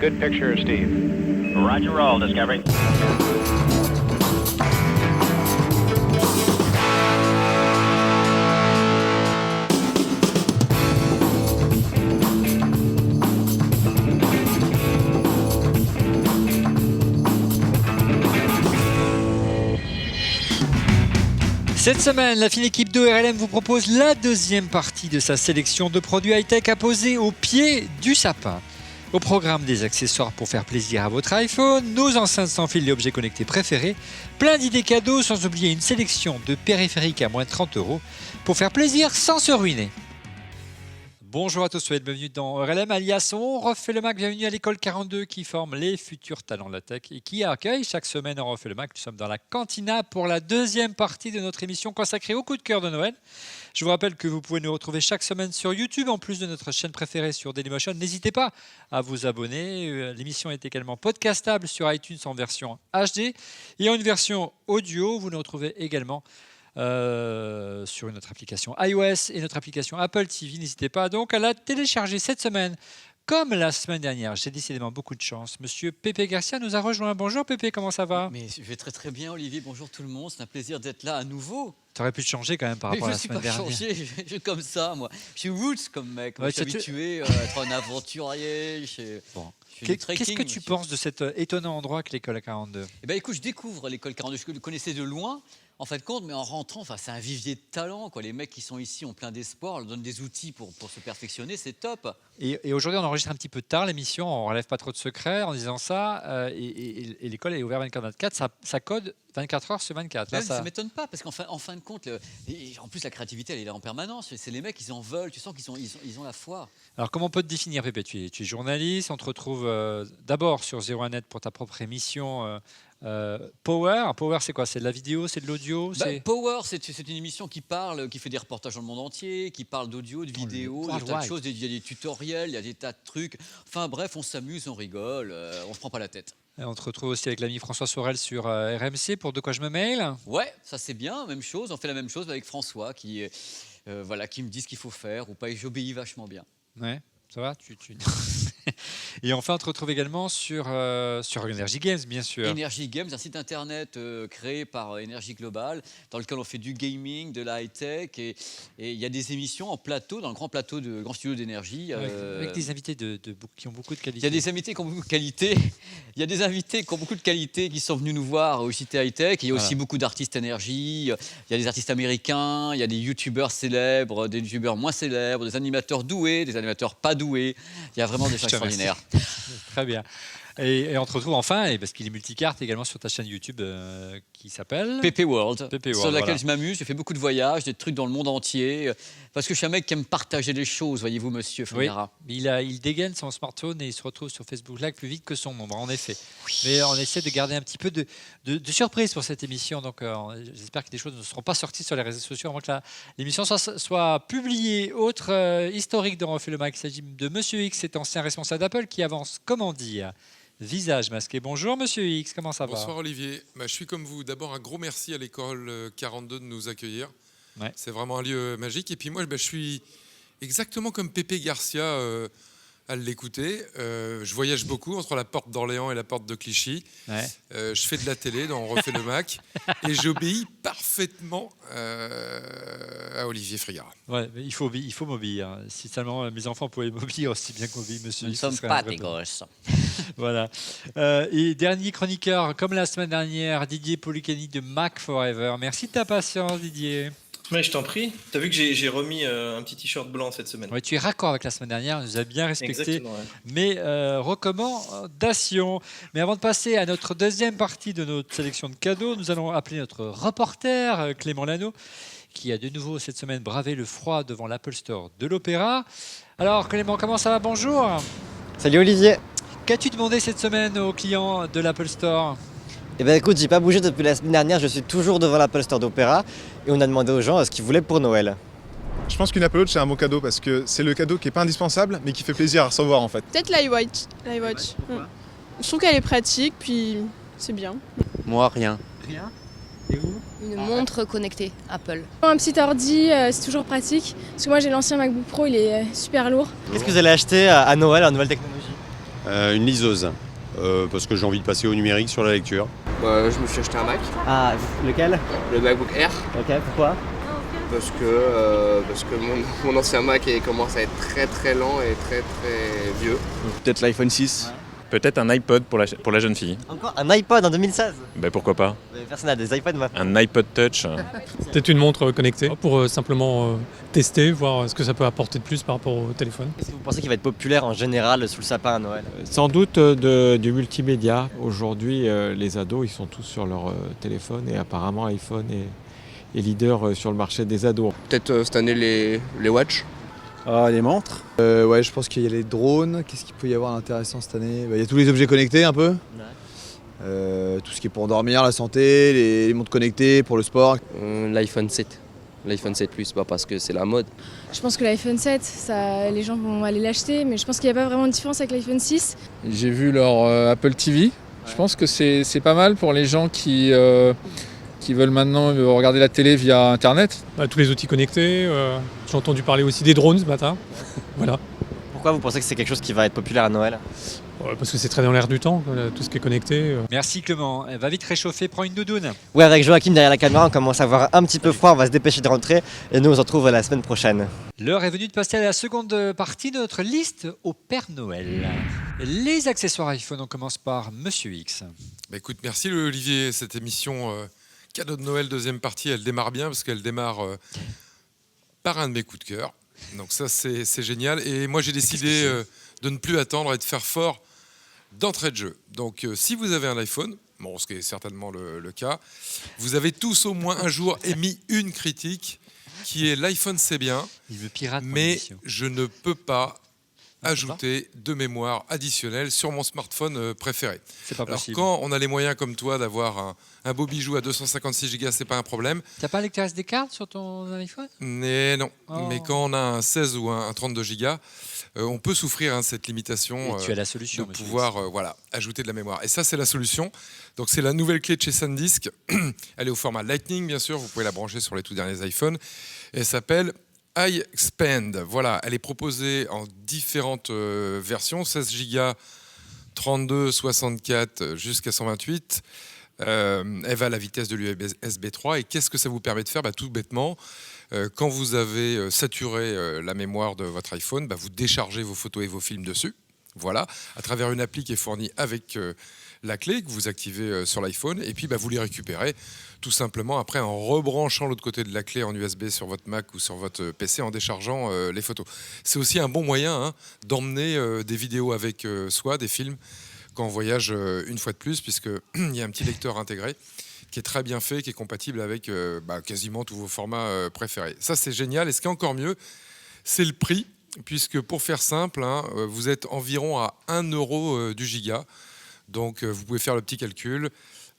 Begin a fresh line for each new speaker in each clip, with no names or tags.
good picture of Steve.
Roger roll, Discovery.
Cette semaine, la fine équipe d'ORLM vous propose la deuxième partie de sa sélection de produits high-tech à poser au pied du sapin. Au programme des accessoires pour faire plaisir à votre iPhone, nos enceintes sans fil et objets connectés préférés, plein d'idées cadeaux sans oublier une sélection de périphériques à moins de 30 € pour faire plaisir sans se ruiner. Bonjour à tous, soyez bienvenus dans ORLM, alias On refait le Mac. Bienvenue à l'école 42 qui forme les futurs talents de la tech et qui accueille chaque semaine On refait le Mac. Nous sommes dans la cantina pour la deuxième partie de notre émission consacrée au coup de cœur de Noël. Je vous rappelle que vous pouvez nous retrouver chaque semaine sur YouTube en plus de notre chaîne préférée sur Dailymotion. N'hésitez pas à vous abonner. L'émission est également podcastable sur iTunes en version HD et en une version audio. Vous nous retrouvez également sur notre application iOS et notre application Apple TV. N'hésitez pas donc à la télécharger cette semaine. Comme la semaine dernière, j'ai décidément beaucoup de chance. Monsieur Pépé Garcia nous a rejoint. Bonjour Pépé, comment ça va?
Mais je vais très très bien Olivier, bonjour tout le monde, c'est un plaisir d'être là à nouveau.
Tu aurais pu te changer quand même par rapport à la semaine dernière.
Je ne suis pas changé, je suis comme ça moi. Je suis roots comme mec, moi, je suis habitué à être un aventurier.
Qu'est-ce que tu penses de cet étonnant endroit que l'école 42?
Eh ben, écoute, je découvre l'école 42, je le connaissais de loin. En fin de compte, mais en rentrant, c'est un vivier de talent, quoi. Les mecs qui sont ici ont plein d'espoir, on leur donne des outils pour se perfectionner, c'est top.
Et aujourd'hui, on enregistre un petit peu tard l'émission, on ne relève pas trop de secrets en disant ça. Et l'école est ouverte 24/24, ça code 24 heures sur 24. Là,
ça ne m'étonne pas, parce qu'en fin de compte, en plus la créativité, elle est là en permanence. C'est les mecs, ils en veulent, tu sens qu'ils ont la foi. Alors
comment on peut te définir, Pépé? Tu es journaliste, on te retrouve d'abord sur 01net pour ta propre émission. Power, c'est quoi? C'est de la vidéo, c'est de l'audio?
Power, c'est une émission qui fait des reportages dans le monde entier, qui parle d'audio, de vidéo, il y a des tas de choses, il y a des tutoriels, il y a des tas de trucs. Enfin bref, on s'amuse, on rigole, on se prend pas la tête.
Et on te retrouve aussi avec l'ami François Sorel sur RMC pour De quoi je me mail.
Ouais, ça c'est bien, même chose. On fait la même chose avec François qui me dit ce qu'il faut faire ou pas, et j'obéis vachement bien.
Ouais, ça va Et enfin, on te retrouve également sur Energy Games, bien sûr.
Energy Games, un site internet créé par Energy Global, dans lequel on fait du gaming, de la high-tech, et il y a des émissions en plateau, dans le grand plateau de grand studio d'énergie.
Avec des invités qui ont beaucoup de qualité.
Il y a des invités qui ont beaucoup de qualité. Il y a des invités qui ont beaucoup de qualité qui sont venus nous voir au JT High-Tech. Il y a aussi beaucoup d'artistes énergie. Il y a des artistes américains, il y a des youtubeurs célèbres, des youtubeurs moins célèbres, des animateurs doués, des animateurs pas doués. Il y a vraiment des gens extraordinaires.
Très bien. Et on te retrouve enfin, parce qu'il est multicarte également sur ta chaîne YouTube qui s'appelle
PP World, sur laquelle
voilà.
Je m'amuse, je fais beaucoup de voyages, des trucs dans le monde entier, parce que je suis un mec qui aime partager les choses, voyez-vous monsieur Fonera.
Oui, il dégaine son smartphone et il se retrouve sur Facebook Live plus vite que son ombre, en effet. Oui. Mais on essaie de garder un petit peu de surprise pour cette émission, donc j'espère que des choses ne seront pas sorties sur les réseaux sociaux avant que l'émission soit publiée. Autre historique de Refait le Mac, il s'agit de Monsieur X, cet ancien responsable d'Apple qui avance, comment dire, visage masqué. Bonjour Monsieur X, comment ça va?
Bonsoir Olivier, je suis comme vous. D'abord un gros merci à l'école 42 de nous accueillir. Ouais. C'est vraiment un lieu magique. Et puis moi je suis exactement comme Pépé Garcia à l'écouter. Je voyage beaucoup entre la porte d'Orléans et la porte de Clichy. Ouais. Je fais de la télé, on refait le Mac. Et j'obéis parfaitement à Olivier Frigara.
Ouais, mais il faut m'obéir. Si seulement mes enfants pouvaient m'obéir aussi bien qu'obéir monsieur.
Nous ne sommes pas des gosses.
Voilà. Et dernier chroniqueur, comme la semaine dernière, Didier Policani de Mac Forever. Merci de ta patience, Didier.
Mais je t'en prie. Tu as vu que j'ai remis un petit t-shirt blanc cette semaine.
Oui, tu es raccord avec la semaine dernière. Nous a bien respecté
ouais.
mes recommandations. Mais avant de passer à notre deuxième partie de notre sélection de cadeaux, nous allons appeler notre reporter, Clément Lano, qui a de nouveau cette semaine bravé le froid devant l'Apple Store de l'Opéra. Alors Clément, comment ça va? Bonjour.
Salut Olivier.
Qu'as-tu demandé cette semaine aux clients de l'Apple Store?
Eh bien écoute, j'ai pas bougé depuis la semaine dernière, je suis toujours devant l'Apple Store d'Opéra et on a demandé aux gens ce qu'ils voulaient pour Noël.
Je pense qu'une Apple Watch c'est un bon cadeau parce que c'est le cadeau qui n'est pas indispensable mais qui fait plaisir à recevoir en fait.
Peut-être l'iWatch. Je trouve qu'elle est pratique, puis c'est bien.
Moi rien.
Rien? Et vous?
Une montre connectée Apple.
Un petit ordi, c'est toujours pratique. Parce que moi j'ai l'ancien MacBook Pro, il est super lourd.
Qu'est-ce que vous allez acheter à Noël en nouvelle technologie?
Une liseuse, parce que j'ai envie de passer au numérique sur la lecture.
Je me suis acheté un Mac.
Ah, lequel?
Le MacBook Air.
Ok, pourquoi?
Parce que mon ancien Mac commence à être très très lent et très très vieux.
Peut-être l'iPhone 6.
Ouais.
Peut-être un iPod pour la jeune fille.
Encore un iPod en 2016?
Pourquoi pas.
Personne n'a des iPods maintenant.
Un iPod Touch.
Peut-être une montre connectée pour simplement tester, voir ce que ça peut apporter de plus par rapport au téléphone.
Est-ce que vous pensez qu'il va être populaire en général sous le sapin à Noël?
Sans doute du multimédia. Aujourd'hui, les ados, ils sont tous sur leur téléphone et apparemment iPhone est leader sur le marché des ados.
Peut-être cette année les watch.
Les montres. Ouais, je pense qu'il y a les drones. Qu'est-ce qu'il peut y avoir d'intéressant cette année? Il y a tous les objets connectés un peu. Ouais. Tout ce qui est pour dormir, la santé, les montres connectées, pour le sport.
L'iPhone 7. L'iPhone 7 Plus, parce que c'est la mode.
Je pense que l'iPhone 7, les gens vont aller l'acheter, mais je pense qu'il n'y a pas vraiment de différence avec l'iPhone 6.
J'ai vu leur Apple TV. Je pense que c'est pas mal pour les gens qui veulent maintenant regarder la télé via Internet.
Tous les outils connectés. J'ai entendu parler aussi des drones ce matin. Voilà.
Pourquoi vous pensez que c'est quelque chose qui va être populaire à Noël?
Parce que c'est très dans l'air du temps, tout ce qui est connecté.
Merci Clément. Va vite réchauffer, prends une doudoune.
Oui, avec Joachim derrière la caméra, on commence à avoir un petit peu froid, on va se dépêcher de rentrer et nous on se retrouve la semaine prochaine.
L'heure est venue de passer à la seconde partie de notre liste au Père Noël. Les accessoires iPhone, on commence par Monsieur X.
Écoute, merci Olivier, cette émission cadeau de Noël, deuxième partie, elle démarre bien parce qu'elle démarre par un de mes coups de cœur. Donc ça c'est génial. Et moi j'ai décidé de ne plus attendre et de faire fort d'entrée de jeu. Donc si vous avez un iPhone, ce qui est certainement le cas, vous avez tous au moins un jour émis une critique qui est l'iPhone c'est bien, mais je ne peux pas ajouter de mémoire additionnelle sur mon smartphone préféré.
C'est pas possible.
Alors quand on a les moyens comme toi d'avoir un beau bijou à 256 Go, c'est pas un problème.
T'as pas lecteur SD card sur ton iPhone?
Mais non.
Oh.
Mais quand on a un 16 ou un 32 Go, on peut souffrir cette limitation.
Et tu as la solution,
de pouvoir ajouter de la mémoire. Et ça, c'est la solution. Donc c'est la nouvelle clé de chez SanDisk. Elle est au format Lightning, bien sûr. Vous pouvez la brancher sur les tout derniers iPhones. Et elle s'appelle iXpand. Voilà, elle est proposée en différentes versions, 16 Go, 32, 64 jusqu'à 128. Elle va à la vitesse de l'USB 3. Et qu'est-ce que ça vous permet de faire? Tout bêtement, quand vous avez saturé la mémoire de votre iPhone, vous déchargez vos photos et vos films dessus. Voilà, à travers une appli qui est fournie avec la clé que vous activez sur l'iPhone. Et puis vous les récupérez tout simplement après en rebranchant l'autre côté de la clé en USB sur votre Mac ou sur votre PC en déchargeant les photos. C'est aussi un bon moyen d'emmener des vidéos avec soi, des films, quand on voyage une fois de plus, puisqu'il y a un petit lecteur intégré qui est très bien fait, qui est compatible avec quasiment tous vos formats préférés. Ça, c'est génial. Et ce qui est encore mieux, c'est le prix, puisque pour faire simple, vous êtes environ à 1 € du giga. Donc, vous pouvez faire le petit calcul.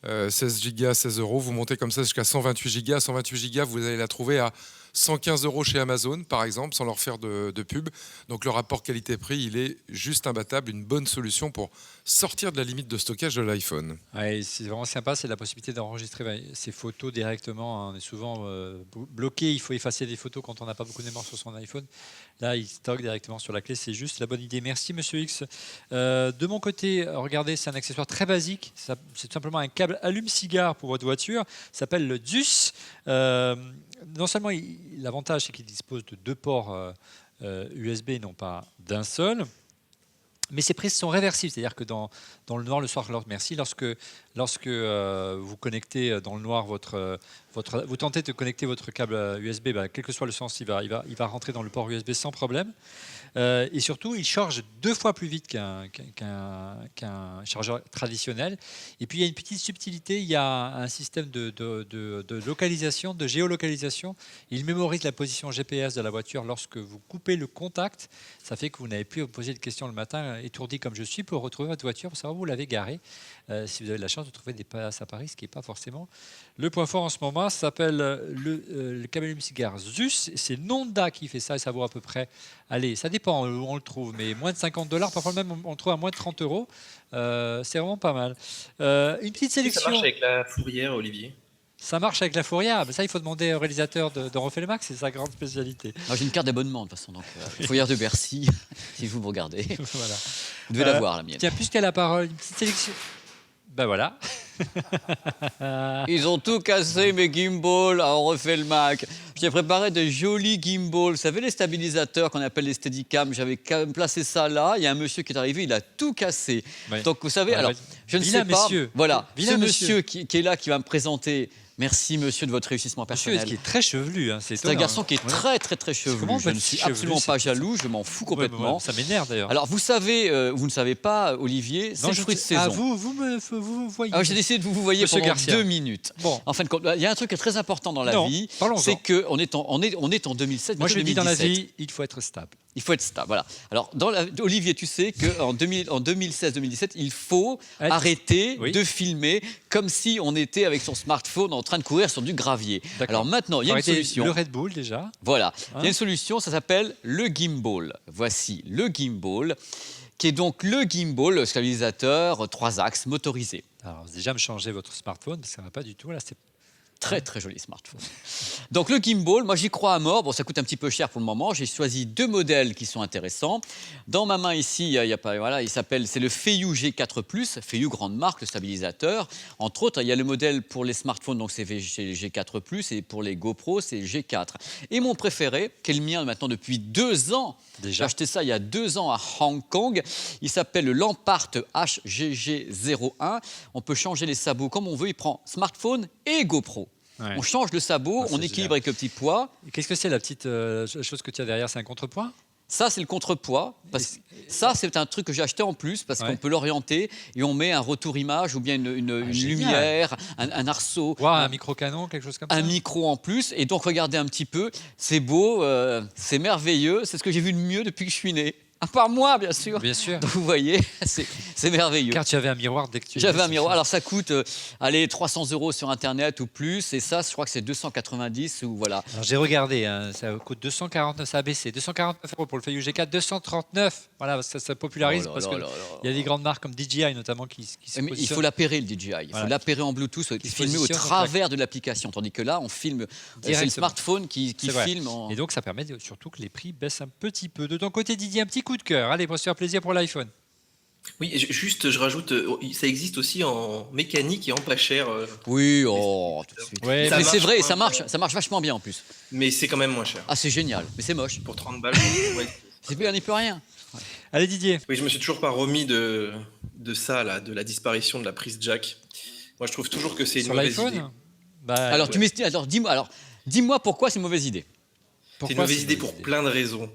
16 Go, 16 €, vous montez comme ça jusqu'à 128 Go. 128 Go, vous allez la trouver à 115 € chez Amazon, par exemple, sans leur faire de pub. Donc le rapport qualité-prix, il est juste imbattable, une bonne solution pour sortir de la limite de stockage de l'iPhone.
Ouais, c'est vraiment sympa, c'est la possibilité d'enregistrer ses photos directement. On est souvent bloqué, il faut effacer des photos quand on n'a pas beaucoup de mémoire sur son iPhone. Là, il stocke directement sur la clé, c'est juste la bonne idée. Merci Monsieur X. De mon côté, regardez, c'est un accessoire très basique. C'est tout simplement un câble allume-cigare pour votre voiture. Ça s'appelle le Zeus. Non seulement l'avantage, c'est qu'il dispose de 2 ports USB, non pas d'un seul, mais ces prises sont réversibles, c'est-à-dire que dans le noir, le soir, merci, lorsque vous connectez dans le noir vous tentez de connecter votre câble USB, quel que soit le sens, il va rentrer dans le port USB sans problème. Et surtout, il charge 2 fois plus vite qu'un chargeur traditionnel. Et puis, il y a une petite subtilité, il y a un système de localisation, de géolocalisation. Il mémorise la position GPS de la voiture lorsque vous coupez le contact. Ça fait que vous n'avez plus à vous poser de questions le matin, étourdi comme je suis, pour retrouver votre voiture, pour savoir où vous l'avez garée. Si vous avez de la chance de trouver des places à Paris, ce qui n'est pas forcément le point fort en ce moment. Ça s'appelle le câble allume-cigare Zeus. C'est Nonda qui fait ça et ça vaut à peu près, allez, ça dépend où on le trouve, mais moins de 50 $, parfois même on le trouve à moins de 30 €. C'est vraiment pas mal. Une petite sélection.
Ça marche avec la fourrière, Olivier?
Ça marche avec la Fourier. Ça, il faut demander au réalisateur de Refait le Max, c'est sa grande spécialité.
Moi, j'ai une carte d'abonnement de toute façon, donc Fourier de Bercy, si vous me regardez.
Voilà.
Vous devez la voir, la mienne.
Tiens, puisqu'elle a la parole, une petite sélection. Ben voilà.
Ils ont tout cassé, mes gimbals, à On refait le Mac. J'ai préparé de jolis gimbals. Vous savez, les stabilisateurs qu'on appelle les Steadicam, j'avais placé ça là. Il y a un monsieur qui est arrivé, il a tout cassé.
Ouais.
Donc, vous savez,
Ouais,
alors,
ouais.
je ne
Vilain
sais pas.
monsieur.
Voilà,
Vilain
ce
monsieur.
monsieur qui est là, qui va me présenter. Merci, monsieur, de votre réussissement
Monsieur,
personnel.
qui est très chevelu. Hein, c'est
C'est un
étonnant,
garçon
hein.
qui est
Ouais.
très chevelu.
Comment on
Je
peut
ne
être
suis
chevelu,
absolument
c'est-
pas jaloux, je m'en fous complètement.
Ouais, ça m'énerve d'ailleurs.
Alors, vous savez, vous ne savez pas, Olivier, c'est
Non,
le
je
fruit de
sais- Ah,
saison.
vous voyez.
Alors, j'ai décidé de vous voyez
Monsieur
pendant
Garcia.
2 minutes.
Bon.
En fin de compte, il y a un truc qui est très important dans la
Non,
vie,
parlons-en.
c'est qu'on est en 2007.
Moi, je
bientôt
dis dans la
2017.
vie, il faut être stable.
Il faut être stable, voilà. Alors, Olivier, tu sais qu'en 2016-2017, il faut arrêter
Oui.
de filmer comme si on était avec son smartphone en train de courir sur du gravier.
D'accord.
Alors maintenant, il y a
Faut
une
arrêter
solution.
Le Red Bull déjà.
Voilà,
Hein
il y a une solution, ça s'appelle le gimbal. Voici le gimbal, qui est donc le gimbal, le stabilisateur 3 axes motorisé.
Alors déjà me changer votre smartphone, parce que ça va pas du tout là. C'est
Très joli smartphone. Donc le gimbal, moi j'y crois à mort. Bon, ça coûte un petit peu cher pour le moment. J'ai choisi 2 modèles qui sont intéressants. Dans ma main ici, il y a pas, voilà, c'est le Feiyu G4+, Feiyu grande marque, le stabilisateur. Entre autres, il y a le modèle pour les smartphones, donc c'est G4+, et pour les GoPro, c'est G4. Et mon préféré, qui est le mien maintenant depuis 2 ans. J'ai acheté ça il y a 2 ans à Hong Kong. Il s'appelle le Lampart HGG01. On peut changer les sabots comme on veut. Il prend smartphone et GoPro.
Ouais.
On change le sabot,
Ah, c'est
on équilibre
génial.
avec le petit poids.
Et qu'est-ce que c'est la petite chose que tu as derrière? C'est un contrepoids?
Ça, c'est le contrepoids. Ça, c'est un truc que j'ai acheté en plus parce
Ouais.
qu'on peut l'orienter et on met un retour image ou bien une
génial.
lumière, un arceau.
Wow, un micro-canon, quelque chose comme ça?
Un micro en plus. Et donc, regardez un petit peu. C'est beau, c'est merveilleux. C'est ce que j'ai vu de mieux depuis que je suis né. À part moi, bien sûr.
Bien sûr.
Donc, vous voyez, c'est merveilleux.
Car tu avais un miroir dès que tu...
J'avais un miroir. Alors, ça coûte, allez, 300 € sur Internet ou plus. Et ça, je crois que c'est 290 ou voilà.
Alors j'ai regardé, hein, ça coûte 249, ça a baissé. 249 € pour le Feiyu G4, 239. Voilà, parce que ça popularise
Oh là
parce
là
qu'il
là
y a des grandes marques comme DJI notamment qui se
Mais il
positionnent.
faut l'appairer le DJI, il faut
Voilà.
l'appairer en Bluetooth,
se
filmer au
positionne
travers de l'application. Tandis que là, on filme, c'est le
Directement.
smartphone qui
C'est vrai.
filme. En...
Et donc ça permet surtout que les prix baissent un petit peu. De ton côté Didier, un petit coup de cœur, allez, pour se faire plaisir pour l'iPhone.
Oui, juste, je rajoute, ça existe aussi en mécanique et en pas cher.
Oui, oh, tout de suite.
Ouais,
Ça
mais c'est
marche
vrai,
moins
ça marche vachement bien en plus.
Mais c'est quand même moins cher.
Ah, c'est génial, mais c'est moche.
Pour 30 balles. Ouais.
C'est plus, on n'y peut rien.
Allez Didier.
Oui, je me suis toujours pas remis de ça, là, de la disparition de la prise jack. Moi, je trouve toujours que c'est une
Sur
mauvaise idée.
l'iPhone Bah,
Alors, dis-moi pourquoi c'est une mauvaise idée.
C'est une mauvaise idée pour plein de raisons.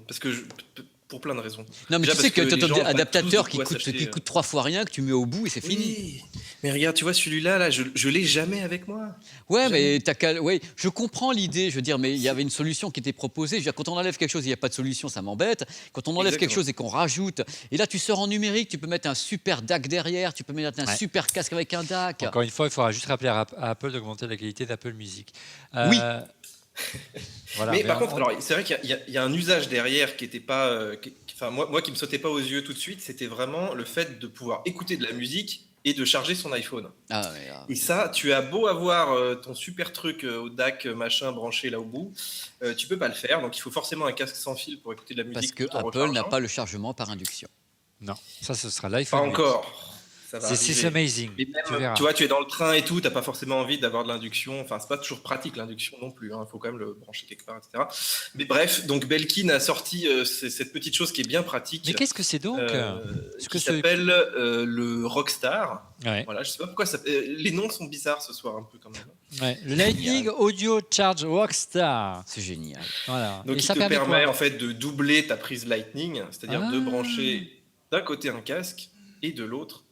Pour plein de raisons.
Non, mais
Déjà
tu sais
parce
que
les
tu
gens
as
ont
un
pas
adaptateur
tous
qui
de quoi s'acheter,
coûte 3 fois rien, que tu mets au bout et c'est fini.
Oui. Mais regarde, tu vois, celui-là, là, je l'ai jamais avec moi.
Ouais, mais ouais, je comprends l'idée, je veux dire, mais il y avait une solution qui était proposée. Je veux dire, quand on enlève quelque chose, il n'y a pas de solution, ça m'embête. Quand on enlève quelque
Exactement.
chose et qu'on rajoute, et là tu sors en numérique, tu peux mettre un super DAC derrière, tu peux mettre un
Ouais.
super casque avec un DAC.
Encore une fois, il faudra juste rappeler à Apple d'augmenter la qualité d'Apple Music.
Oui.
Voilà,
mais par
on-
contre, alors, c'est vrai qu'il y a un usage derrière qui était pas, enfin moi qui me sautait pas aux yeux tout de suite, c'était vraiment le fait de pouvoir écouter de la musique et de charger son iPhone.
Ah, ouais, ah.
Et ça, tu as beau avoir ton super truc au DAC machin branché là au bout, tu peux pas le faire. Donc il faut forcément un casque sans fil pour écouter de la musique.
Parce que
tout en
Apple n'a
rechargeant.
pas le chargement par induction.
Non, ça ce sera
Pas
l'iPhone.
encore. Ça va
C'est
arriver.
amazing.
Mais même,
Tu verras.
tu vois, tu es dans le train et tout, t'as pas forcément envie d'avoir de l'induction. Enfin, c'est pas toujours pratique l'induction non plus. Il faut quand même le brancher quelque part, etc. Mais bref, donc Belkin a sorti cette petite chose qui est bien pratique.
Mais qu'est-ce que c'est donc
Qui s'appelle le Rockstar.
Ouais.
Voilà, je sais pas pourquoi les noms sont bizarres ce soir un peu quand même.
Ouais. Le Lightning Audio Charge Rockstar.
C'est génial.
Voilà.
Donc
Et
il
ça
te
permet
permet
quoi
en fait de doubler ta prise Lightning, c'est-à-dire
Ah.
de brancher d'un côté un casque et de l'autre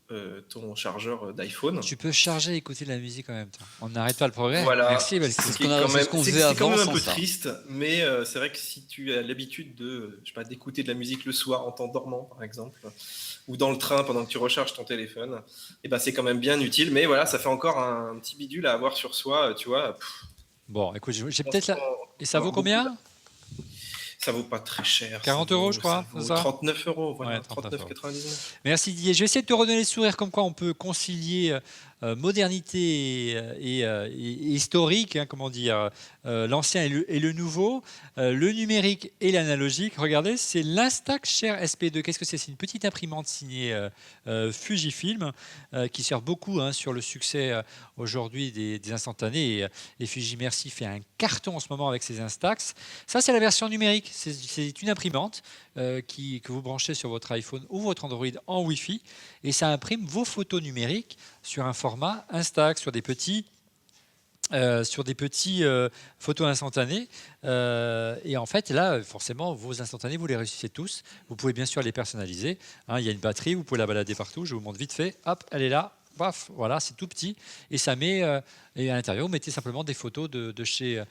ton chargeur d'iPhone.
Tu peux charger et écouter de la musique en même temps. On n'arrête pas le progrès.
Voilà.
Merci Belkin.
C'est
ce qu'on a-
quand
c'est
même-
ce qu'on
c'est-
faisait
c'est quand
avant
même un
sans
peu
ça.
triste, mais c'est vrai que si tu as l'habitude de, je sais pas, d'écouter de la musique le soir en t'endormant, par exemple, ou dans le train pendant que tu recharges ton téléphone, et ben c'est quand même bien utile. Mais voilà, ça fait encore un petit bidule à avoir sur soi, tu vois.
Bon, écoute, j'ai peut-être la... Et ça vaut combien?
Ça vaut pas très cher.
40
ça vaut-
€, je crois,
ça vaut
c'est ça
39 €, voilà,
Ouais, 39 €.
39,99 €.
Merci Didier. Je vais essayer de te redonner le sourire comme quoi on peut concilier modernité et historique, hein, comment dire, l'ancien et le nouveau, le numérique et l'analogique. Regardez, c'est l'Instax Share SP2. Qu'est-ce que c'est? C'est une petite imprimante signée Fujifilm qui sert beaucoup sur le succès aujourd'hui des instantanés. Et Fujimercy fait un carton en ce moment avec ses Instax. Ça, c'est la version numérique. C'est une imprimante que vous branchez sur votre iPhone ou votre Android en Wi-Fi et ça imprime vos photos numériques sur un format Instax, sur des petits photos instantanées. Et en fait, là, forcément, vos instantanés, vous les réussissez tous. Vous pouvez bien sûr les personnaliser. Il y a une batterie, vous pouvez la balader partout. Je vous montre vite fait. Hop, elle est là. Paf, voilà, c'est tout petit. Et ça met, et à l'intérieur, vous mettez simplement des photos de chez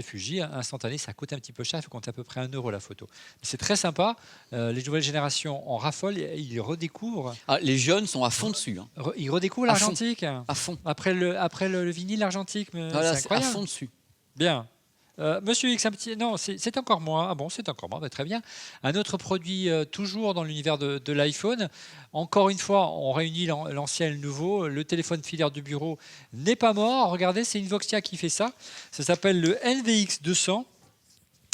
Fuji. Instantané, ça coûte un petit peu cher. Il faut compter à peu près 1 € la photo. C'est très sympa. Les nouvelles générations en raffolent. Ils redécouvrent.
Les jeunes sont à fond dessus.
Ils redécouvrent l'argentique.
À fond.
Après le vinyle argentique.
Voilà,
c'est incroyable.
à fond dessus.
Bien. Monsieur X, non, c'est encore moi. Ah bon, c'est encore moi, très bien. Un autre produit toujours dans l'univers de l'iPhone. Encore une fois, on réunit l'ancien et le nouveau. Le téléphone filaire du bureau n'est pas mort. Regardez, c'est Invoxia qui fait ça. Ça s'appelle le NVX 200.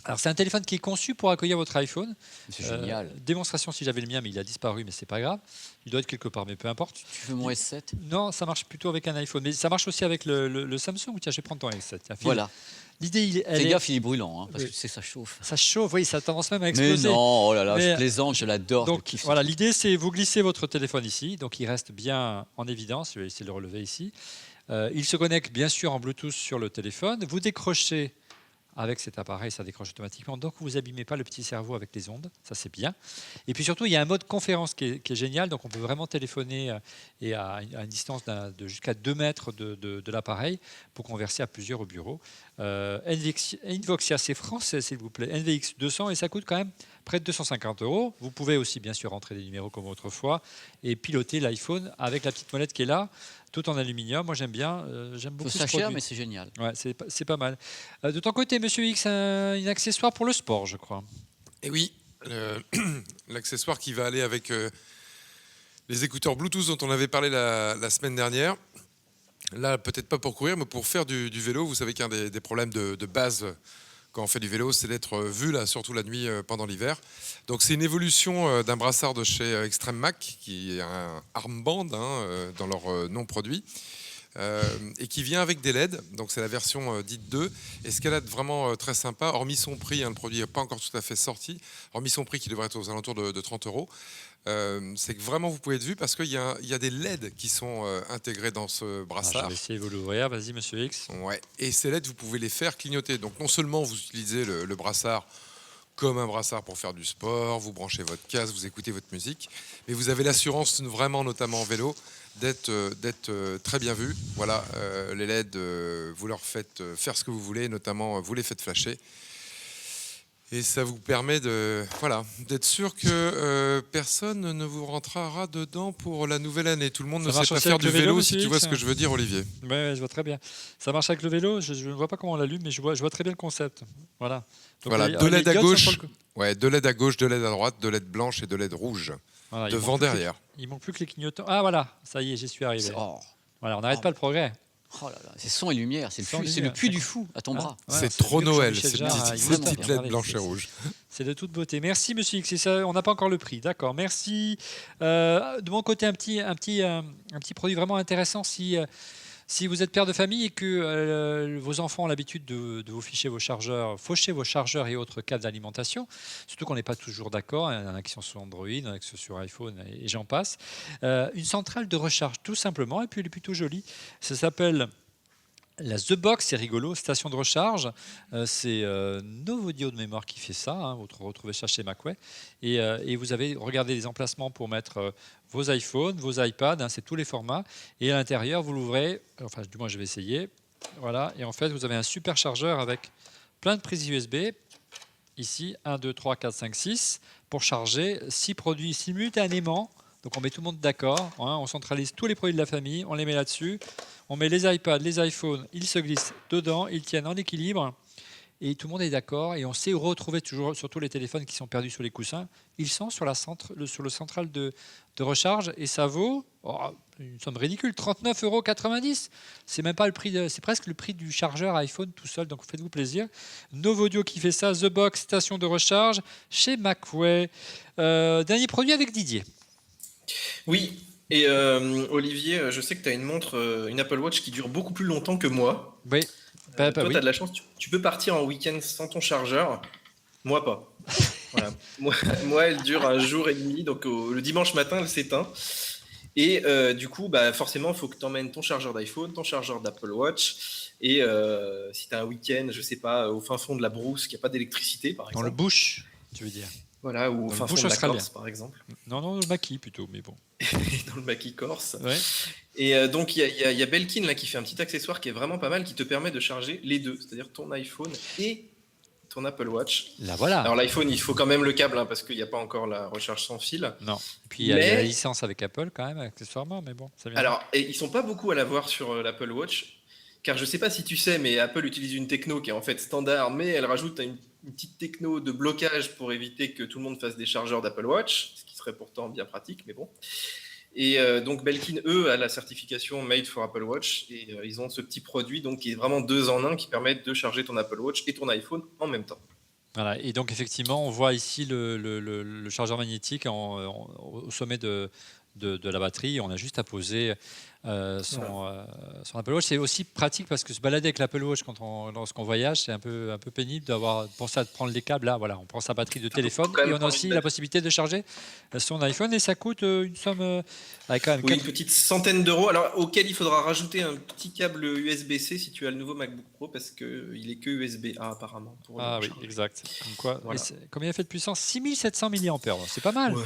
Alors, c'est un téléphone qui est conçu pour accueillir votre iPhone.
C'est génial.
Démonstration si j'avais le mien, mais il a disparu, mais c'est pas grave. Il doit être quelque part, mais peu importe.
Tu veux mon S7?
Non, ça marche plutôt avec un iPhone, mais ça marche aussi avec le Samsung. Tiens, je vais prendre ton S7. Tiens,
voilà.
L'idée,
fais gaffe, il est brûlant, parce que ça chauffe.
Ça chauffe, oui, ça a tendance même à exploser.
Mais non, oh là là, je plaisante, je l'adore.
Donc voilà, l'idée c'est vous glissez votre téléphone ici, donc il reste bien en évidence. Je vais essayer de le relever ici. Il se connecte bien sûr en Bluetooth sur le téléphone. Vous décrochez avec cet appareil, ça décroche automatiquement. Donc, vous n'abîmez pas le petit cerveau avec les ondes. Ça, c'est bien. Et puis surtout, il y a un mode conférence qui est génial. Donc, on peut vraiment téléphoner et à une distance de jusqu'à 2 mètres de l'appareil pour converser à plusieurs au bureau. Invoxia, c'est français, s'il vous plaît. NVX 200 et ça coûte quand même près de 250 €. Vous pouvez aussi, bien sûr, entrer des numéros comme autrefois et piloter l'iPhone avec la petite molette qui est là, tout en aluminium. Moi, j'aime bien. J'aime beaucoup ce produit.
cher, mais c'est génial.
Ouais, c'est pas mal. De ton côté, Monsieur X, un accessoire pour le sport, je crois.
Et oui, l'accessoire qui va aller avec les écouteurs Bluetooth dont on avait parlé la semaine dernière. Là, peut-être pas pour courir, mais pour faire du vélo. Vous savez qu'un des problèmes de base quand on fait du vélo, c'est d'être vu, là, surtout la nuit pendant l'hiver. Donc c'est une évolution d'un brassard de chez Extreme Mac, qui est un armband dans leur nom produit, et qui vient avec des LED. Donc c'est la version dite 2. Et ce qu'elle a de vraiment très sympa, hormis son prix, le produit n'est pas encore tout à fait sorti, hormis son prix qui devrait être aux alentours de 30 €, c'est que vraiment vous pouvez être vu parce qu'il y a des LED qui sont intégrés dans ce brassard.
Je vais essayer de vous l'ouvrir. Vas-y, Monsieur X.
Ouais. Et ces LED, vous pouvez les faire clignoter. Donc non seulement vous utilisez le brassard comme un brassard pour faire du sport, vous branchez votre casque, vous écoutez votre musique, mais vous avez l'assurance vraiment, notamment en vélo, d'être très bien vu. Voilà, les LED, vous leur faites faire ce que vous voulez, notamment vous les faites flasher. Et ça vous permet d'être sûr que personne ne vous rentrera dedans pour la nouvelle année. Tout le monde ne sait pas faire du vélo, si tu vois ce que je veux dire, Olivier.
Oui, je vois très bien. Ça marche avec le vélo. Je ne vois pas comment on l'allume, mais je vois très bien le concept. Voilà. Donc,
voilà, 2 LED à gauche, 2 LED à gauche, 2 LED à droite, 2 LED blanches et 2 LED rouges. Voilà, devant, derrière.
Il manque plus que les clignotants. Ah voilà, ça y est, j'y suis arrivé. Voilà, on n'arrête pas le progrès.
Oh là là, c'est son et lumière, c'est le puits du fou à ton bras.
C'est trop Noël, ces petites LED blanches et rouges.
C'est de toute beauté. Merci, Monsieur X. Ça, on n'a pas encore le prix, d'accord. Merci. De mon côté, un petit produit vraiment intéressant. Si vous êtes père de famille et que vos enfants ont l'habitude de vous faucher vos chargeurs et autres câbles d'alimentation, surtout qu'on n'est pas toujours d'accord, il y en a qui sont sur Android, il y en a qui sont sur iPhone et j'en passe, une centrale de recharge tout simplement, et puis elle est plutôt jolie. Ça s'appelle la The Box, c'est rigolo, station de recharge. C'est Novodio de mémoire qui fait ça. Vous retrouvez ça chez Macway. Et vous avez regardé les emplacements pour mettre vos iPhones, vos iPads, c'est tous les formats. Et à l'intérieur, vous l'ouvrez. Enfin, du moins, je vais essayer. Voilà. Et en fait, vous avez un super chargeur avec plein de prises USB. Ici, 1, 2, 3, 4, 5, 6. Pour charger 6 produits simultanément. Donc, on met tout le monde d'accord. On centralise tous les produits de la famille. On les met là-dessus. On met les iPads, les iPhones, ils se glissent dedans, ils tiennent en équilibre et tout le monde est d'accord et on sait retrouver toujours, surtout les téléphones qui sont perdus sous les coussins, ils sont sur le central de recharge et ça vaut une somme ridicule, 39,90 €. C'est même pas le prix, c'est presque le prix du chargeur iPhone tout seul, donc faites-vous plaisir. Novodio qui fait ça, The Box, station de recharge chez Macway. Dernier produit avec Didier.
Oui, et Olivier, je sais que tu as une montre, une Apple Watch qui dure beaucoup plus longtemps que moi.
Oui.
Toi, tu as de la chance, tu peux partir en week-end sans ton chargeur. Moi, pas. Voilà. Moi, elle dure un jour et demi, donc le dimanche matin, elle s'éteint. Et du coup, forcément, il faut que tu emmènes ton chargeur d'iPhone, ton chargeur d'Apple Watch. Et si tu as un week-end, je sais pas, au fin fond de la brousse, qu'il n'y a pas d'électricité, par exemple.
Dans le bush, tu veux dire.
Voilà, ou au fin fond de la Corse, par exemple.
Non, le maquis plutôt, mais bon.
Dans le maquis corse.
Ouais.
Et donc, il y a Belkin là, qui fait un petit accessoire qui est vraiment pas mal, qui te permet de charger les deux, c'est-à-dire ton iPhone et ton Apple Watch.
Là, voilà.
Alors l'iPhone, il faut quand même le câble, parce qu'il n'y a pas encore la recharge sans fil.
Non. Et puis il y a la licence avec Apple quand même, accessoirement, mais bon, ça vient.
Alors, et ils sont pas beaucoup à l'avoir sur l'Apple Watch, car je sais pas si tu sais, mais Apple utilise une techno qui est en fait standard, mais elle rajoute une petite techno de blocage pour éviter que tout le monde fasse des chargeurs d'Apple Watch, ce qui serait pourtant bien pratique, mais bon. Et donc Belkin, eux, a la certification Made for Apple Watch, et ils ont ce petit produit donc, qui est vraiment 2 en 1, qui permet de charger ton Apple Watch et ton iPhone en même temps.
Voilà, et donc effectivement, on voit ici le chargeur magnétique au sommet de la batterie. On a juste à poser son Apple Watch. C'est aussi pratique parce que se balader avec l'Apple Watch lorsqu'on voyage, c'est un peu pénible d'avoir pensé à prendre les câbles. Là, voilà, on prend sa batterie de téléphone et on a aussi la possibilité de charger son iPhone et ça coûte une somme avec quand même
une petite centaine d'euros. Alors auquel il faudra rajouter un petit câble USB-C si tu as le nouveau MacBook Pro parce qu'il est que USB-A apparemment. Pour
oui, exact. Comme quoi,
voilà.
Combien il fait de puissance? 6700 mAh. C'est pas mal.
Ouais.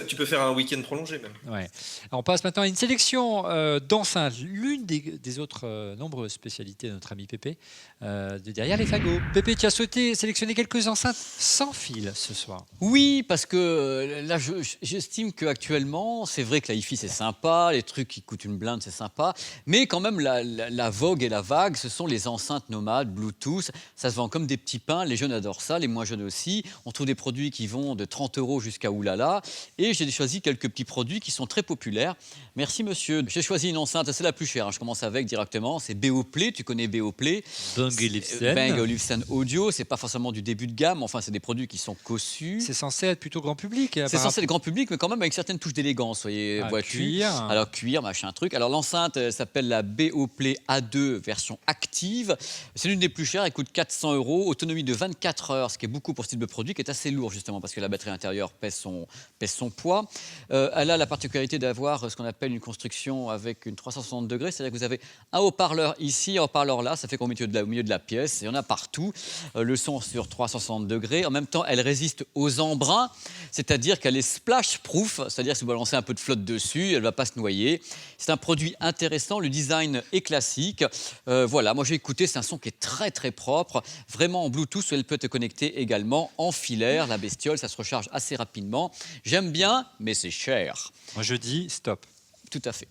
Tu peux faire un week-end prolongé même.
Ouais. Alors, on passe maintenant à une sélection d'enceintes, l'une des autres nombreuses spécialités de notre ami Pépé, de derrière les fagots. Pépé, tu as souhaité sélectionner quelques enceintes sans fil ce soir.
Oui, parce que là, j'estime qu'actuellement, c'est vrai que la hi-fi c'est sympa, les trucs qui coûtent une blinde c'est sympa, mais quand même la vogue et la vague, ce sont les enceintes nomades, Bluetooth. Ça se vend comme des petits pains, les jeunes adorent ça, les moins jeunes aussi. On trouve des produits qui vont de 30 € jusqu'à oulala. Et j'ai choisi quelques petits produits qui sont très populaires. Merci monsieur. J'ai choisi une enceinte, c'est la plus chère. Je commence avec directement. C'est Beoplay. Tu connais Beoplay?
Bang &
Olufsen Audio. C'est pas forcément du début de gamme. Enfin, c'est des produits qui sont cossus.
C'est censé être plutôt grand public.
C'est censé être grand public, mais quand même avec certaines touches d'élégance. Voyez,
cuir.
Alors cuir, machin truc. Alors l'enceinte s'appelle la Beoplay A2 version active. C'est l'une des plus chères. Elle coûte 400 €. Autonomie de 24 heures, ce qui est beaucoup pour ce type de produit, qui est assez lourd justement parce que la batterie intérieure pèse son poids. Elle a la particularité d'avoir ce qu'on appelle une construction avec une 360 degrés, c'est-à-dire que vous avez un haut-parleur ici, un haut-parleur là, ça fait qu'au milieu de la pièce, il y en a partout. Le son sur 360 degrés. En même temps, elle résiste aux embruns, c'est-à-dire qu'elle est splash-proof, c'est-à-dire que si vous balancez un peu de flotte dessus, elle ne va pas se noyer. C'est un produit intéressant, le design est classique. Voilà, moi j'ai écouté, c'est un son qui est très très propre, vraiment en Bluetooth, elle peut être connectée également en filaire, la bestiole, ça se recharge assez rapidement. J'aime bien, mais c'est cher.
Moi, je dis stop.
Tout à fait.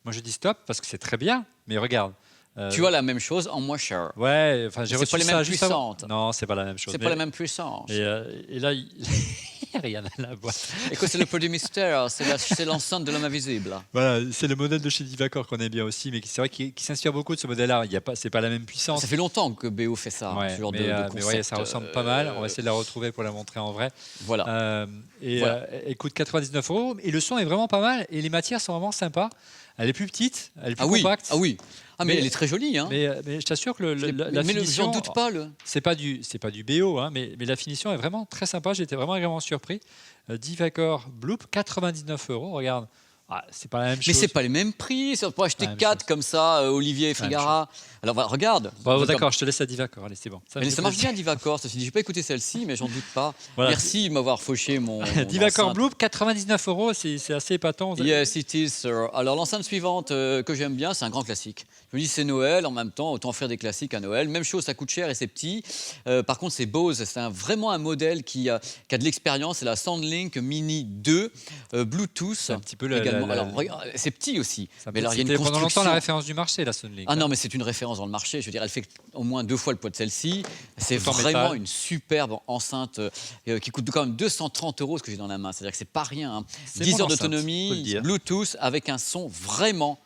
Moi, je dis stop parce que c'est très bien, mais regarde.
Tu as la même chose en moins cher.
Ouais, enfin, j'ai reçu
pas les
ça
mêmes
juste avant.
puissantes.
Non, c'est pas la même chose.
C'est pas la même puissance.
Et là, il n'y a rien à la boîte.
Écoute, c'est le produit mystère, c'est l'enceinte de l'homme invisible.
Voilà, c'est le modèle de chez Divacor qu'on aime bien aussi, mais c'est vrai qu'il s'inspire beaucoup de ce modèle-là. C'est pas la même puissance.
Ça fait longtemps que BO fait ça,
ouais,
ce genre de concept.
Mais ouais, ça ressemble pas mal. On va essayer de la retrouver pour la montrer en vrai.
Voilà.
Elle coûte 99 €. Et le son est vraiment pas mal. Et les matières sont vraiment sympas. Elle est plus petite, elle est plus compacte.
Ah oui. Ah mais elle est très jolie. Hein.
Mais je t'assure que la finition...
j'en doute pas.
C'est pas du BO, hein, mais la finition est vraiment très sympa. J'étais vraiment agréablement surpris. Divacor Bloop, 99 €. Regarde. Ah, c'est pas la même chose.
Mais c'est pas les mêmes prix. On peut acheter 4 comme ça, Olivier et Frigara. Alors voilà, regarde.
Bon, d'accord, je te laisse à Divacor. Allez, c'est bon.
Ça marche bien, Divacor. Ceci dit, j'ai pas écouté celle-ci, mais j'en doute pas. Voilà. Merci de m'avoir fauché mon.
Divacor Bloop, 99 €. C'est assez épatant.
Yes, it is, sir. Alors l'enceinte suivante que j'aime bien, c'est un grand classique. Je me dis c'est Noël, en même temps, autant faire des classiques à Noël. Même chose, ça coûte cher et c'est petit. Par contre, c'est Bose. C'est vraiment un modèle qui a de l'expérience. C'est la SoundLink Mini 2 Bluetooth.
C'est un petit peu
vraiment. Alors, regarde, c'est petit aussi.
Mais alors, il y a une construction. Pendant longtemps la référence du marché, la Sunlink.
Ah non, mais c'est une référence dans le marché. Je veux dire, elle fait au moins 2 fois le poids de celle-ci. C'est vraiment une superbe enceinte qui coûte quand même 230 €, ce que j'ai dans la main. C'est-à-dire que c'est pas rien. Hein. 10 heures d'autonomie, Bluetooth, avec un son vraiment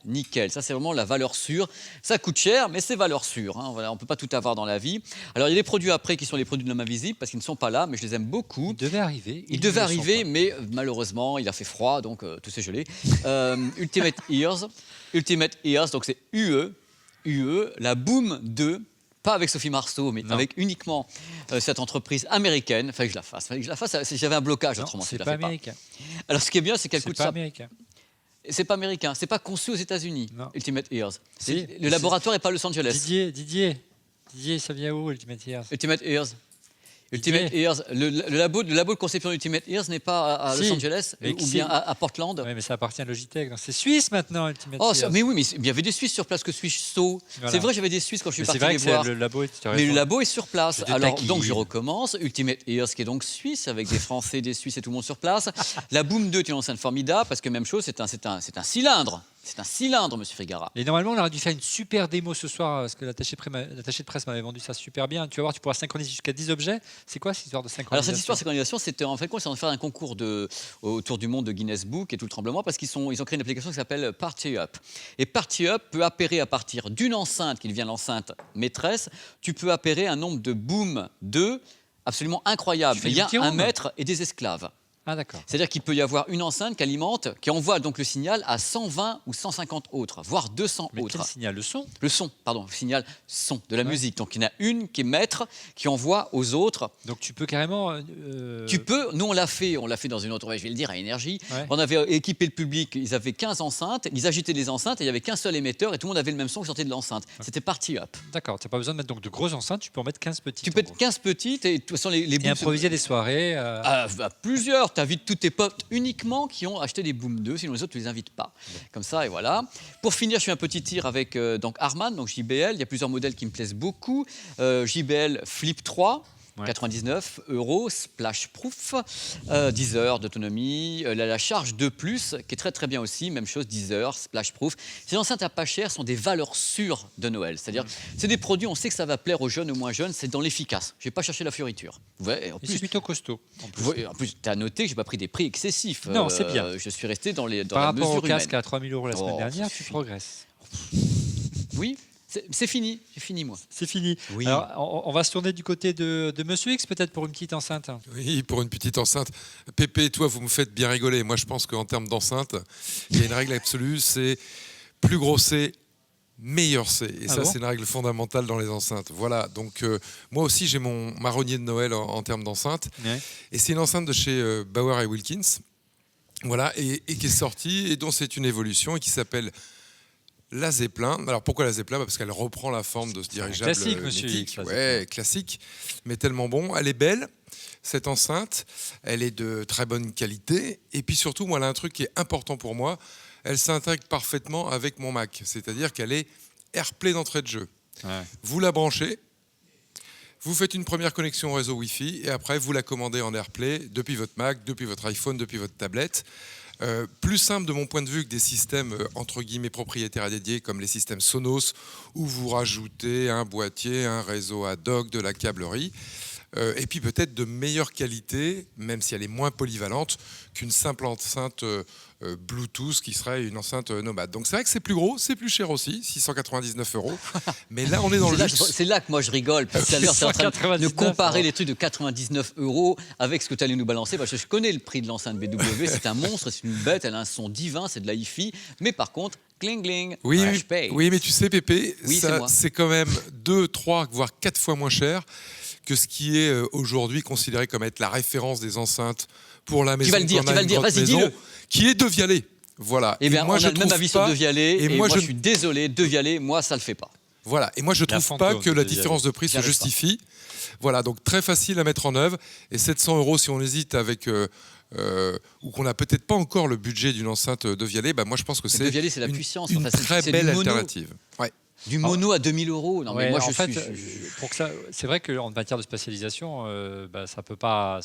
nickel. Ça, c'est vraiment la valeur sûre. Ça coûte cher, mais c'est valeur sûre. Hein. Voilà, on ne peut pas tout avoir dans la vie. Alors, il y a des produits après qui sont les produits de l'homme invisible parce qu'ils ne sont pas là, mais je les aime beaucoup.
Ils devaient arriver.
Ils devaient arriver, mais malheureusement, il a fait froid, donc tout s'est gelé. Ultimate Ears, donc c'est UE, la Boom 2. Pas avec Sophie Marceau, mais avec uniquement cette entreprise américaine. Il fallait que je la fasse. J'avais un blocage autrement.
C'est pas américain.
Alors, ce qui est bien, c'est qu'elle coûte ça.
C'est pas américain.
C'est pas américain, c'est pas conçu aux États-Unis.
Ultimate Ears.
Le laboratoire n'est pas Los Angeles.
Didier, ça vient où, Ultimate Ears?
Ultimate Ears. Le labo de conception d'Ultimate Ears n'est pas à Los Angeles ou bien à Portland.
Oui, mais ça appartient à Logitech. C'est suisse maintenant, Ultimate Ears.
Mais oui, mais il y avait des Suisses sur place que Suisseau. Voilà. C'est vrai, j'avais des Suisses quand je suis parti les voir.
Le labo
est sur place. Alors, donc je recommence. Ultimate Ears qui est donc suisse avec des Français, des Suisses et tout le monde sur place. La Boom 2 est une enceinte formidable parce que même chose, c'est un cylindre. C'est un cylindre, monsieur Frigara.
Et normalement, on aurait dû faire une super démo ce soir, parce que l'attaché de presse m'avait vendu ça super bien. Tu vas voir, tu pourras synchroniser jusqu'à 10 objets. C'est quoi cette histoire de synchronisation?
Alors, cette histoire de synchronisation, c'était en fait c'est de faire un concours autour du monde de Guinness Book et tout le tremblement, parce qu'ils ont créé une application qui s'appelle Party Up. Et Party Up peut appairer à partir d'une enceinte, qui devient l'enceinte maîtresse, tu peux appairer un nombre de Boom 2 absolument incroyable. Il y a un maître et des esclaves.
Ah, d'accord.
C'est-à-dire qu'il peut y avoir une enceinte qui envoie donc le signal à 120 ou 150 autres, voire 200 autres.
Quel signal? Le son?
Le signal son de la musique. Donc il y en a une qui est maître, qui envoie aux autres.
Donc tu peux carrément...
Nous on l'a fait dans une autre, je vais le dire, à Énergie. Ouais. On avait équipé le public, ils avaient 15 enceintes, ils agitaient les enceintes et il n'y avait qu'un seul émetteur et tout le monde avait le même son qui sortait de l'enceinte. Ouais. C'était Party Up.
D'accord, tu n'as pas besoin de mettre donc de grosses enceintes, tu peux en mettre 15 petites.
Tu peux mettre 15 petites et de toute façon les
booms... improviser des soirées
plusieurs. Tu invites tous tes potes uniquement qui ont acheté des Boom 2, sinon les autres, tu les invites pas. Comme ça, et voilà. Pour finir, je fais un petit tir avec donc Harman, donc JBL. Il y a plusieurs modèles qui me plaisent beaucoup. JBL Flip 3. 99 €, splash proof, 10 heures d'autonomie, la charge 2+, qui est très très bien aussi, même chose, 10 heures, splash proof. Ces enceintes à pas cher sont des valeurs sûres de Noël, c'est-à-dire c'est des produits, on sait que ça va plaire aux jeunes, aux moins jeunes, c'est dans l'efficace. Je n'ai pas cherché la fioriture.
Ouais, c'est plutôt costaud.
En plus, tu as noté que je n'ai pas pris des prix excessifs.
Non, c'est bien.
Je suis resté dans la mesure humaine.
Par rapport au casque à 3 000 € la semaine dernière, tu progresses.
Oui. C'est fini, j'ai fini moi.
C'est fini. Oui. Alors, on va se tourner du côté de Monsieur X, peut-être pour une petite enceinte.
Oui, pour une petite enceinte. Pépé, toi, vous me faites bien rigoler. Moi, je pense qu'en termes d'enceinte, il y a une règle absolue, c'est plus gros c'est, meilleur c'est. Et c'est une règle fondamentale dans les enceintes. Voilà, donc moi aussi, j'ai mon marronnier de Noël en termes d'enceinte. Ouais. Et c'est une enceinte de chez Bauer & Wilkins. Voilà, et qui est sortie, et dont c'est une évolution, et qui s'appelle... la Zeppelin. Alors pourquoi la Zeppelin? Parce qu'elle reprend la forme de ce dirigeable mythique. Ouais, classique, mais tellement bon. Elle est belle, cette enceinte. Elle est de très bonne qualité. Et puis surtout, moi, elle a un truc qui est important pour moi. Elle s'intègre parfaitement avec mon Mac. C'est-à-dire qu'elle est AirPlay d'entrée de jeu. Ouais. Vous la branchez, vous faites une première connexion au réseau Wi-Fi, et après, vous la commandez en AirPlay depuis votre Mac, depuis votre iPhone, depuis votre tablette. Plus simple de mon point de vue que des systèmes entre guillemets propriétaires et dédiés comme les systèmes Sonos où vous rajoutez un boîtier, un réseau ad hoc, de la câblerie et puis peut-être de meilleure qualité, même si elle est moins polyvalente qu'une simple enceinte Bluetooth qui serait une enceinte nomade. Donc c'est vrai que c'est plus gros, c'est plus cher aussi, 699 €. Mais là on est dans le luxe.
C'est là que moi je rigole, parce que tout à l'heure tu es en train de comparer les trucs de 99 € avec ce que tu allais nous balancer, parce que je connais le prix de l'enceinte BW, c'est un monstre, c'est une bête, elle a un son divin, c'est de la hi-fi, mais par contre, cling cling,
oui, mais tu sais Pépé, c'est quand même 2, 3, voire 4 fois moins cher que ce qui est aujourd'hui considéré comme être la référence des enceintes pour la maison.
Tu vas le dire, vas-y, dis-le.
Qui est De Vialet. Voilà.
Eh bien, moi, on a le même avis sur De Vialet, et moi, je suis désolé, De Vialet, moi, ça le fait pas.
Voilà, et moi, je trouve pas que la différence de prix se justifie. Voilà, donc très facile à mettre en œuvre, et 700 € si on hésite avec... ou qu'on n'a peut-être pas encore le budget d'une enceinte De Vialet, bah moi, je pense que c'est
De Vialet, c'est la puissance.
Une très belle alternative. Ouais.
Du mono à 2000 €. Non, mais moi,
pour que ça, c'est vrai qu'en matière de spatialisation, ça peut pas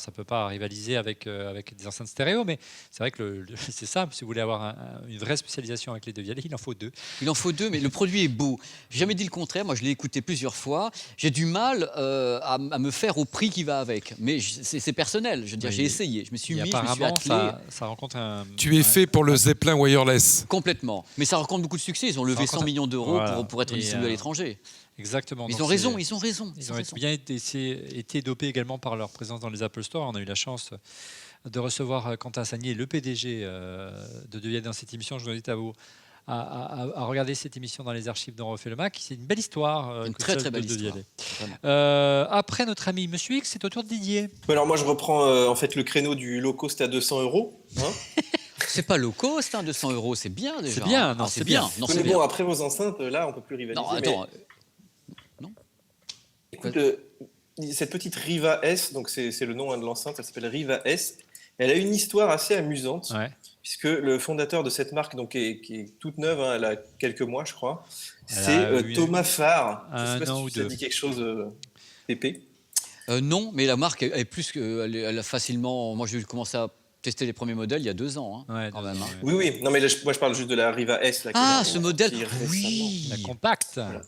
rivaliser avec des enceintes stéréo, mais c'est vrai que c'est simple. Si vous voulez avoir une vraie spécialisation avec les devielles, il en faut 2.
Il en faut 2, mais le produit est beau. J'ai jamais dit le contraire. Moi, je l'ai écouté plusieurs fois. J'ai du mal à me faire au prix qui va avec. Mais c'est personnel. Je veux dire, j'ai essayé. Je me suis mis, je me suis attelé.
Ça rencontre un...
Tu es fait pour le Zeppelin wireless.
Complètement. Mais ça rencontre beaucoup de succès. Ils ont levé 100 millions d'euros pour être distribués à l'étranger.
Exactement.
Ils ont raison. Ils ont
bien été dopés également par leur présence dans les Apple Store. On a eu la chance de recevoir Quentin Sagnier, le PDG de Devielle dans cette émission. Je vous invite à regarder cette émission dans les archives d'On refait le Mac. C'est une belle histoire.
Une très belle histoire.
Après notre ami Monsieur X, c'est au tour de Didier.
Alors moi je reprends en fait le créneau du low cost à 200 €.
C'est pas low cost, 200 €, c'est bien déjà.
C'est bien, non,
c'est bien. Non,
mais bon, après vos enceintes, là, on peut plus rivaliser.
Non, attends.
Non. Écoute, cette petite Riva S, donc c'est le nom de l'enceinte, elle s'appelle Riva S. Elle a une histoire assez amusante, puisque le fondateur de cette marque, donc, qui est toute neuve, elle a quelques mois, je crois, c'est Thomas Farr. Je sais pas si ça dit quelque chose, Pépé.
Non, mais la marque est plus que, elle a facilement. Moi, j'ai commencé à tester les premiers modèles il y a 2 ans, quand même.
Oui. Non, mais là, moi, je parle juste de la Riva S. Là,
ce modèle. Oui.
La compacte. Voilà.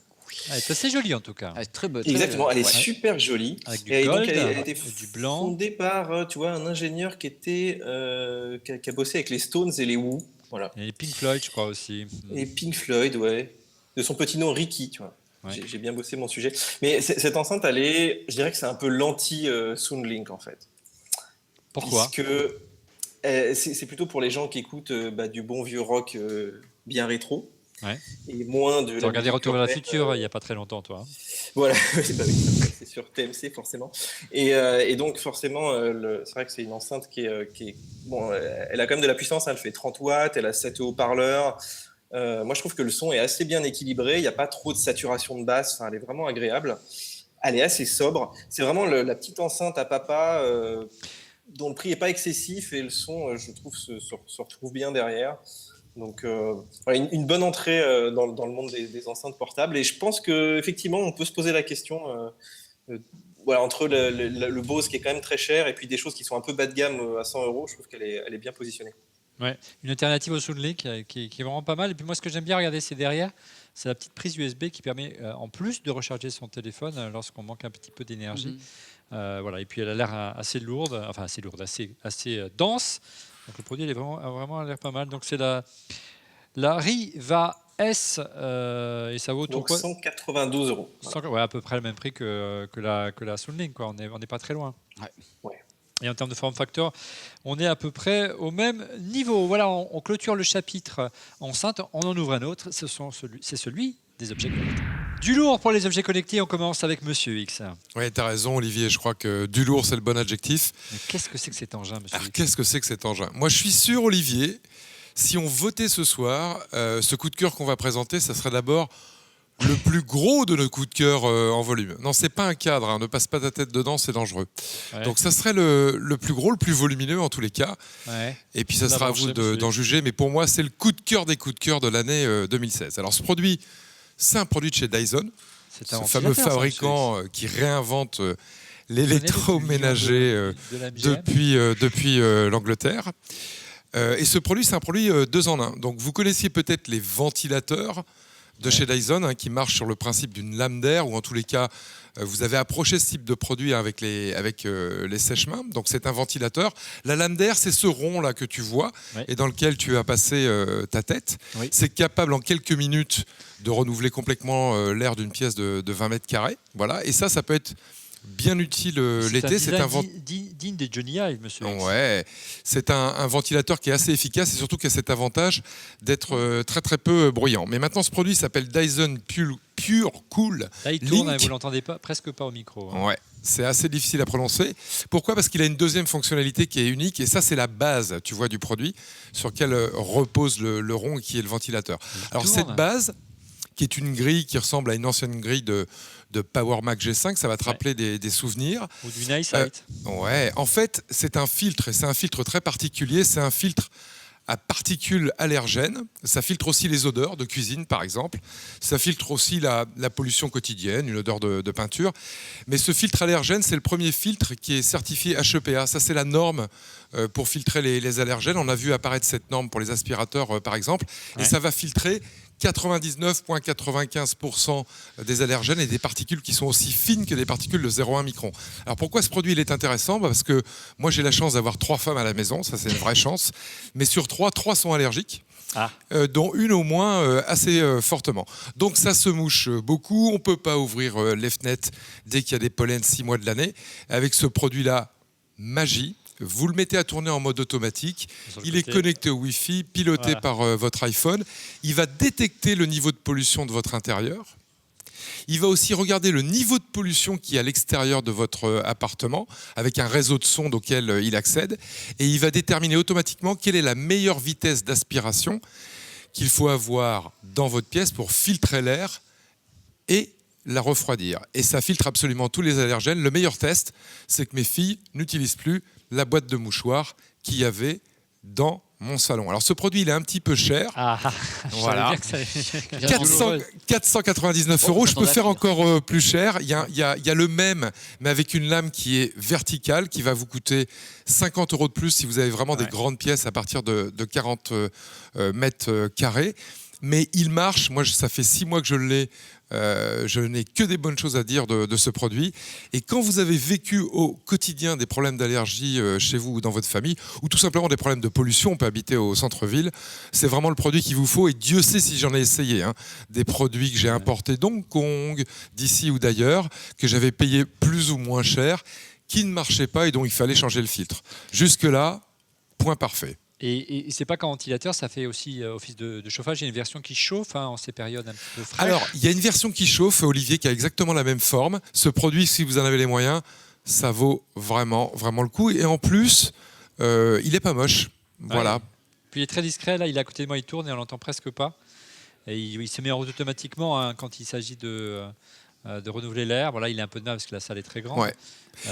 Elle est assez jolie en tout cas.
Elle est très bonne.
Exactement, elle est super jolie.
Avec du gold,
donc, elle était
du blanc.
Fondée par, un ingénieur qui a bossé avec les Stones et les Who. Voilà.
Et les Pink Floyd, je crois aussi.
Et Pink Floyd, ouais. De son petit nom Ricky, tu vois. Ouais. J'ai bien bossé mon sujet. Mais cette enceinte, je dirais que c'est un peu l'anti-Soundlink en fait.
Pourquoi ?
Puisque c'est plutôt pour les gens qui écoutent du bon vieux rock bien rétro.
Ouais.
Et moins de.
Tu as regardé Retour vers la future il n'y a pas très longtemps, toi.
Voilà, c'est sur TMC forcément. Et donc forcément, c'est vrai que c'est une enceinte qui est bon. Elle a quand même de la puissance. Elle fait 30 watts. Elle a 7 haut-parleurs. Moi, je trouve que le son est assez bien équilibré. Il n'y a pas trop de saturation de basse. Enfin, elle est vraiment agréable. Elle est assez sobre. C'est vraiment la petite enceinte à papa dont le prix n'est pas excessif et le son, je trouve, se retrouve bien derrière. Donc, une bonne entrée dans le monde des enceintes portables. Et je pense qu'effectivement, on peut se poser la question entre le Bose qui est quand même très cher et puis des choses qui sont un peu bas de gamme à 100 €. Je trouve qu'elle est bien positionnée.
Ouais, une alternative au Soundlink qui est vraiment pas mal. Et puis moi, ce que j'aime bien regarder, c'est derrière, c'est la petite prise USB qui permet, en plus de recharger son téléphone lorsqu'on manque un petit peu d'énergie. Voilà. Et puis elle a l'air assez lourde, assez dense. Donc le produit, il est vraiment l'air pas mal. Donc c'est la Riva S et ça vaut autour
de 192 €.
Ouais, à peu près le même prix que la Soundlink, quoi. On n'est pas très loin.
Ouais.
Et en termes de form factor, on est à peu près au même niveau. Voilà, on clôture le chapitre enceinte. On en ouvre un autre. C'est celui des objets connectés. Du lourd pour les objets connectés. On commence avec Monsieur X.
Oui, tu as raison, Olivier. Je crois que du lourd, c'est le bon adjectif.
Mais qu'est-ce que c'est que cet engin, Monsieur X ?
Qu'est-ce que c'est que cet engin ? Moi, je suis sûr, Olivier, si on votait ce soir, ce coup de cœur qu'on va présenter, ça serait d'abord le plus gros de nos coups de cœur en volume. Non, c'est pas un cadre, ne passe pas ta tête dedans, c'est dangereux. Ouais. Donc ça serait le plus gros, le plus volumineux en tous les cas. Ouais. Et puis ça sera à vous d'en juger, mais pour moi, c'est le coup de cœur des coups de cœur de l'année 2016. Alors ce produit, c'est un produit de chez Dyson, ce fameux fabricant qui réinvente l'électroménager depuis l'Angleterre. Et ce produit, c'est un produit 2 en 1. Donc vous connaissiez peut-être les ventilateurs de chez Dyson, qui marche sur le principe d'une lame d'air, ou en tous les cas, vous avez approché ce type de produit avec les sèche-mains. Donc c'est un ventilateur. La lame d'air, c'est ce rond là que tu vois et dans lequel tu as passé ta tête. Oui. C'est capable en quelques minutes de renouveler complètement l'air d'une pièce de 20 mètres carrés. Voilà. Et ça peut être bien utile l'été.
C'est digne des Johnny Ive, Monsieur.
Ouais, c'est un ventilateur qui est assez efficace et surtout qui a cet avantage d'être très très peu bruyant. Mais maintenant, ce produit s'appelle Dyson Pure Cool.
Là, il tourne, vous l'entendez presque pas au micro.
Ouais, c'est assez difficile à prononcer. Pourquoi ? Parce qu'il a une deuxième fonctionnalité qui est unique et ça, c'est la base, tu vois, du produit sur lequel repose le rond qui est le ventilateur. Alors cette base, qui est une grille qui ressemble à une ancienne grille de Power Mac G5, ça va te rappeler des souvenirs.
Ou du Nice Sight.
Ouais, en fait, c'est un filtre, et c'est un filtre très particulier, c'est un filtre à particules allergènes. Ça filtre aussi les odeurs de cuisine, par exemple. Ça filtre aussi la pollution quotidienne, une odeur de peinture. Mais ce filtre allergène, c'est le premier filtre qui est certifié HEPA. Ça, c'est la norme pour filtrer les allergènes. On a vu apparaître cette norme pour les aspirateurs, par exemple. Et ça va filtrer 99,95% des allergènes et des particules qui sont aussi fines que des particules de 0,1 micron. Alors pourquoi ce produit il est intéressant ? Parce que moi j'ai la chance d'avoir 3 femmes à la maison, ça c'est une vraie chance, mais sur 3 sont allergiques. Dont une au moins assez fortement. Donc ça se mouche beaucoup, on ne peut pas ouvrir les fenêtres dès qu'il y a des pollens 6 mois de l'année. Avec ce produit-là, magie. Vous le mettez à tourner en mode automatique, il est connecté au Wi-Fi, piloté par votre iPhone, il va détecter le niveau de pollution de votre intérieur, il va aussi regarder le niveau de pollution qui est à l'extérieur de votre appartement, avec un réseau de sondes auquel il accède, et il va déterminer automatiquement quelle est la meilleure vitesse d'aspiration qu'il faut avoir dans votre pièce pour filtrer l'air et la refroidir. Et ça filtre absolument tous les allergènes. Le meilleur test, c'est que mes filles n'utilisent plus la boîte de mouchoirs qu'il y avait dans mon salon. Alors ce produit, il est un petit peu cher. Voilà. 499 €. Je peux faire encore plus cher. Il y a le même, mais avec une lame qui est verticale, qui va vous coûter 50 € de plus si vous avez vraiment des grandes pièces à partir de 40 mètres carrés. Mais il marche. Moi, ça fait 6 mois que je l'ai. Je n'ai que des bonnes choses à dire de ce produit. Et quand vous avez vécu au quotidien des problèmes d'allergie chez vous ou dans votre famille, ou tout simplement des problèmes de pollution, on peut habiter au centre-ville, c'est vraiment le produit qu'il vous faut. Et Dieu sait si j'en ai essayé. Des produits que j'ai importés d'Hong Kong, d'ici ou d'ailleurs, que j'avais payé plus ou moins cher, qui ne marchaient pas et dont il fallait changer le filtre. Jusque-là, point parfait.
Et c'est pas qu'en ventilateur, ça fait aussi office de chauffage. Il y a une version qui chauffe en ces périodes un petit peu fraîches.
Alors, il y a une version qui chauffe, Olivier, qui a exactement la même forme. Ce produit, si vous en avez les moyens, ça vaut vraiment, vraiment le coup. Et en plus, il est pas moche. Voilà.
Ouais. Puis il est très discret. Là, il est à côté de moi, il tourne et on l'entend presque pas. Et il se met en route automatiquement quand il s'agit de renouveler l'air. Voilà, il est un peu de mal parce que la salle est très grande.
Ouais.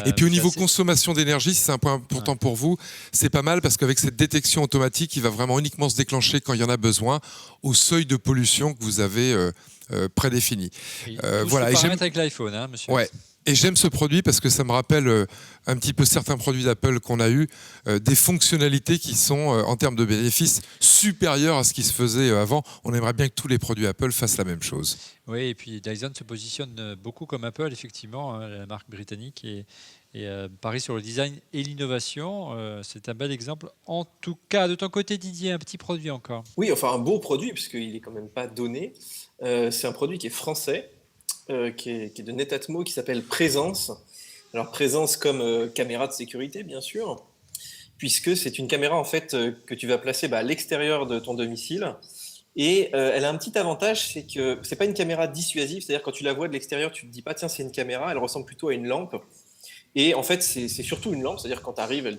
Et puis au niveau consommation d'énergie, si c'est un point important pour vous, c'est pas mal parce qu'avec cette détection automatique, il va vraiment uniquement se déclencher quand il y en a besoin au seuil de pollution que vous avez prédéfini.
Voilà. Et j'aime avec l'iPhone, monsieur.
Ouais. Et j'aime ce produit parce que ça me rappelle un petit peu certains produits d'Apple qu'on a eu, des fonctionnalités qui sont, en termes de bénéfices, supérieures à ce qui se faisait avant. On aimerait bien que tous les produits Apple fassent la même chose.
Oui, et puis Dyson se positionne beaucoup comme Apple, effectivement, la marque britannique, et parie sur le design et l'innovation. C'est un bel exemple. En tout cas, de ton côté, Didier, un petit produit encore.
Oui, enfin un beau produit, puisqu'il n'est quand même pas donné. C'est un produit qui est français. Qui est de Netatmo, qui s'appelle Présence. Alors Présence comme caméra de sécurité, bien sûr, puisque c'est une caméra en fait que tu vas placer à l'extérieur de ton domicile. Et elle a un petit avantage, c'est que c'est pas une caméra dissuasive, c'est-à-dire quand tu la vois de l'extérieur, tu te dis pas tiens c'est une caméra, elle ressemble plutôt à une lampe. Et en fait c'est surtout une lampe, c'est-à-dire quand tu arrives,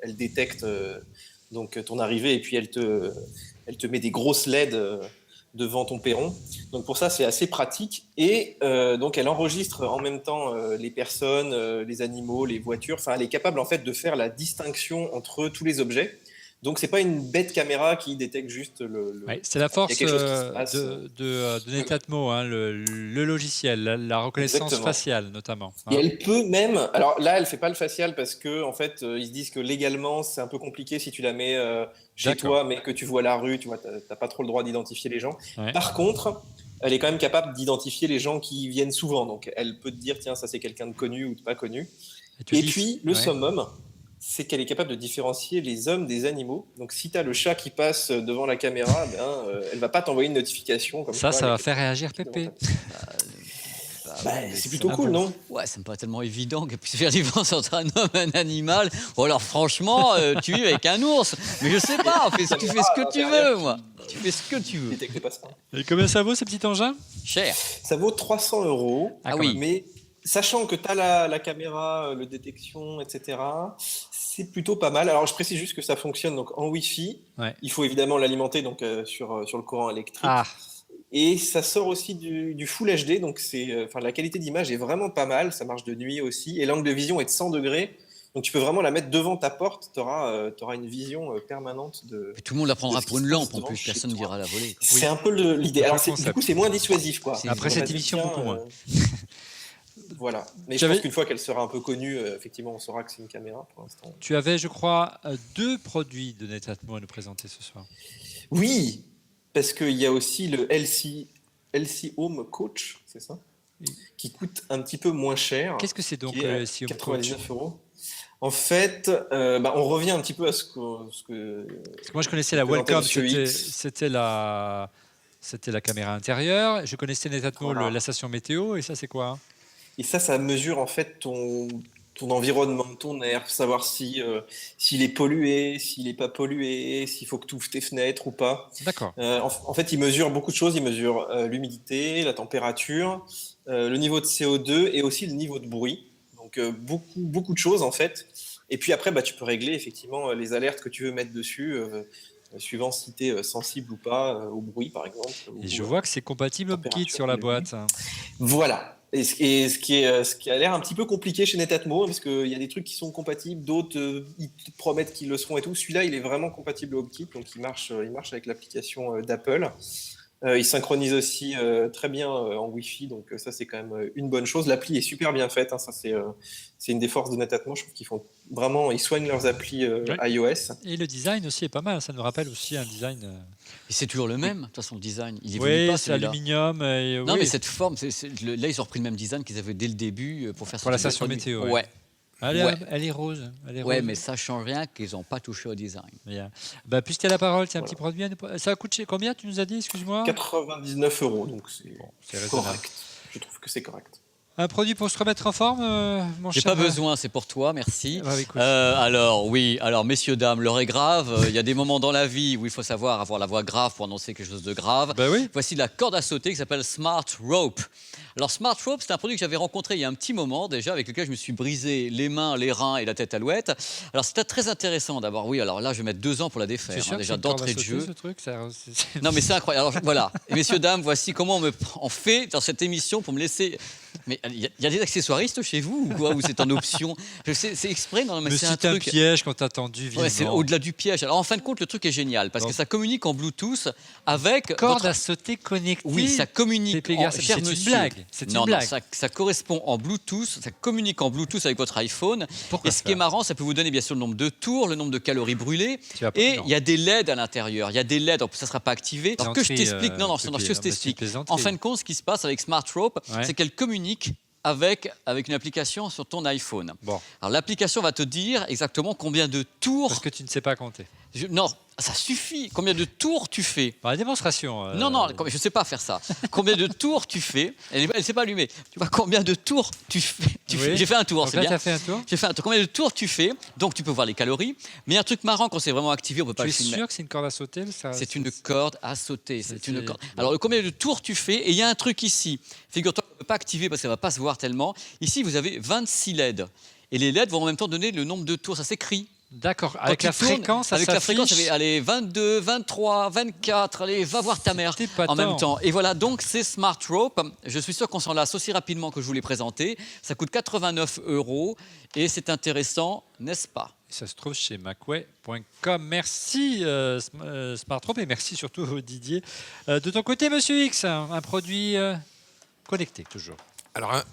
elle détecte donc ton arrivée et puis elle te met des grosses LED devant ton perron. Donc pour ça, c'est assez pratique. Et donc elle enregistre en même temps les personnes, les animaux, les voitures. Enfin, elle est capable en fait de faire la distinction entre tous les objets. Donc c'est pas une bête caméra qui détecte juste
c'est la force de Netatmo, le logiciel, la reconnaissance faciale notamment.
Et elle peut même, alors là elle fait pas le facial parce que en fait ils se disent que légalement c'est un peu compliqué si tu la mets chez toi mais que tu vois la rue, tu vois, t'as pas trop le droit d'identifier les gens. Ouais. Par contre, elle est quand même capable d'identifier les gens qui viennent souvent, donc elle peut te dire tiens ça c'est quelqu'un de connu ou de pas connu. Et puis le summum, c'est qu'elle est capable de différencier les hommes des animaux. Donc, si tu as le chat qui passe devant la caméra, elle va pas t'envoyer une notification. Comme
ça va faire réagir Pépé.
C'est plutôt cool, non?
Ouais, ça me paraît tellement évident qu'elle puisse faire la différence entre un homme et un animal. Ou alors, franchement, tu vis avec un ours. Mais je sais pas, tu fais ce que tu veux, moi. Tu fais ce que tu veux.
Et combien ça vaut, ce petit engin?
Cher.
Ça vaut 300 €.
Ah oui.
Mais sachant que tu as la caméra, le détection, etc., c'est plutôt pas mal. Alors, je précise juste que ça fonctionne donc, en Wi-Fi. Ouais. Il faut évidemment l'alimenter donc, sur le courant électrique. Et ça sort aussi du Full HD. Donc, la qualité d'image est vraiment pas mal. Ça marche de nuit aussi. Et l'angle de vision est de 100 degrés. Donc tu peux vraiment la mettre devant ta porte, tu auras une vision permanente de...
Tout le monde la prendra pour une lampe en
devant
plus,
chez
personne ne
toi.
dira la voler. quoi.
C'est un peu l'idée. Alors du coup, c'est moins dissuasif, quoi.
Après
On
cette
va dire,
émission,
tiens,
beaucoup moins.
Voilà. Mais je pense qu'une fois qu'elle sera un peu connue, effectivement, on saura que c'est une caméra pour l'instant.
Tu avais, je crois, 2 produits de Netatmo à nous présenter ce soir.
Oui, parce qu'il y a aussi le LC Home Coach, c'est ça, qui coûte un petit peu moins cher.
Qu'est-ce que c'est donc
qui est
le
à
LC Home
99 €. En fait, on revient un petit peu à ce que...
Parce que moi, je connaissais la Welcome, c'était la caméra intérieure. Je connaissais Netatmo,
Voilà.
la station météo, et ça, c'est quoi?
Et ça mesure en fait ton environnement, ton air, savoir s'il est pollué, s'il n'est pas pollué, s'il faut que tu ouvres tes fenêtres ou pas.
D'accord.
En fait, il mesure beaucoup de choses. Il mesure l'humidité, la température, le niveau de CO2 et aussi le niveau de bruit. Donc beaucoup de choses en fait. Et puis après, tu peux régler effectivement les alertes que tu veux mettre dessus, suivant si tu es sensible ou pas au bruit par exemple.
Et je vois que c'est compatible HomeKit sur la boîte.
Voilà. Et ce qui a l'air un petit peu compliqué chez Netatmo, parce qu'il y a des trucs qui sont compatibles, d'autres ils te promettent qu'ils le seront et tout. Celui-là, il est vraiment compatible au HomeKit, donc il marche avec l'application d'Apple. Il synchronise aussi très bien en Wi-Fi, donc ça c'est quand même une bonne chose. L'appli est super bien faite, hein, ça c'est une des forces de Netatmo. Je trouve qu'ils font vraiment, ils soignent leurs applis iOS.
Et le design aussi est pas mal, ça nous rappelle aussi un design.
Et c'est toujours le même, de toute façon, le design. Il évolue
Oui,
pas,
c'est
celui-là.
aluminium.
Non,
oui.
mais cette forme, là, ils ont repris le même design qu'ils avaient dès le début pour faire
Pour la
ce type de
station
produit.
météo.
Ouais.
Elle est rose.
Ouais, mais ça change rien qu'ils n'ont pas touché au design.
Bien. Puisque tu as la parole, c'est un petit produit. Ça a coûté combien, tu nous as dit, excuse-moi?
99 €, donc c'est
raisonnable.
correct. Je trouve que c'est correct.
Un produit pour se remettre en forme, mon
J'ai
cher?
pas besoin, c'est pour toi, merci.
Écoute.
Alors, messieurs, dames, l'heure est grave. Il y a des moments dans la vie où il faut savoir avoir la voix grave pour annoncer quelque chose de grave.
Oui.
Voici la corde à sauter qui s'appelle Smart Rope. Alors, Smart Rope, c'est un produit que j'avais rencontré il y a un petit moment déjà, avec lequel je me suis brisé les mains, les reins et la tête à l'ouette. Alors, c'était très intéressant d'abord. Oui, alors là, je vais mettre 2 ans pour la défaire.
C'est sûr
Déjà
que c'est une
d'entrée de
corde à sauter,
jeu.
ce truc, ça...
Non, mais c'est incroyable. Alors, voilà. Et messieurs, dames, voici comment on fait dans cette émission pour me laisser. Mais il y a des accessoiristes chez vous ou quoi? Ou c'est en option? C'est exprès? Non, mais c'est un truc.
piège qu'on t'a tendu vivement.
Ouais, c'est au-delà du piège. Alors en fin de compte, le truc est génial parce que ça communique en Bluetooth avec.
Corde à sauter connectée.
Oui, ça communique.
C'est une blague. C'est une blague.
Non, ça correspond en Bluetooth. Ça communique en Bluetooth avec votre iPhone.
Pourquoi
et ce qui est marrant, ça peut vous donner bien sûr le nombre de tours, le nombre de calories brûlées. Et il y a des LED à l'intérieur. Il y a des LED. Donc ça ne sera pas activé. Alors que je t'explique. Je t'explique. En fin de compte, ce qui se passe avec Smart Rope, c'est qu'elle communique avec une application sur ton iPhone.
Bon.
Alors l'application va te dire exactement combien de tours...
Parce que tu ne sais pas compter.
Non, ça suffit. Combien de tours tu fais?
Par la démonstration.
Non, je ne sais pas faire ça. Combien de tours tu fais? Elle ne s'est pas allumée. Tu vois combien de tours tu fais?
Oui.
J'ai fait un tour,
Donc
c'est
là,
bien.
tu as fait un tour?
J'ai fait un tour. Combien de tours tu fais? Donc tu peux voir les calories. Mais il y a un truc marrant quand c'est vraiment activé, on ne peut pas le
Tu es
filmer.
sûr que c'est une corde à sauter?
C'est une corde à sauter. C'est une corde. Alors, combien de tours tu fais? Et il y a un truc ici. Figure-toi qu'on ne peut pas activer parce que ça ne va pas se voir tellement. Ici, vous avez 26 LED. Et les LED vont en même temps donner le nombre de tours. Ça s'écrit.
D'accord. Avec la fréquence, ça
avec la fréquence,
s'affiche.
allez, 22, 23, 24, allez, va voir ta mère en même temps. Et voilà, donc c'est Smart Rope. Je suis sûr qu'on s'en lasse aussi rapidement que je vous l'ai présenté. Ça coûte 89 € et c'est intéressant, n'est-ce pas?
Ça se trouve chez macway.com. Merci Smart Rope et merci surtout Didier. De ton côté, Monsieur X, un produit connecté toujours.
Alors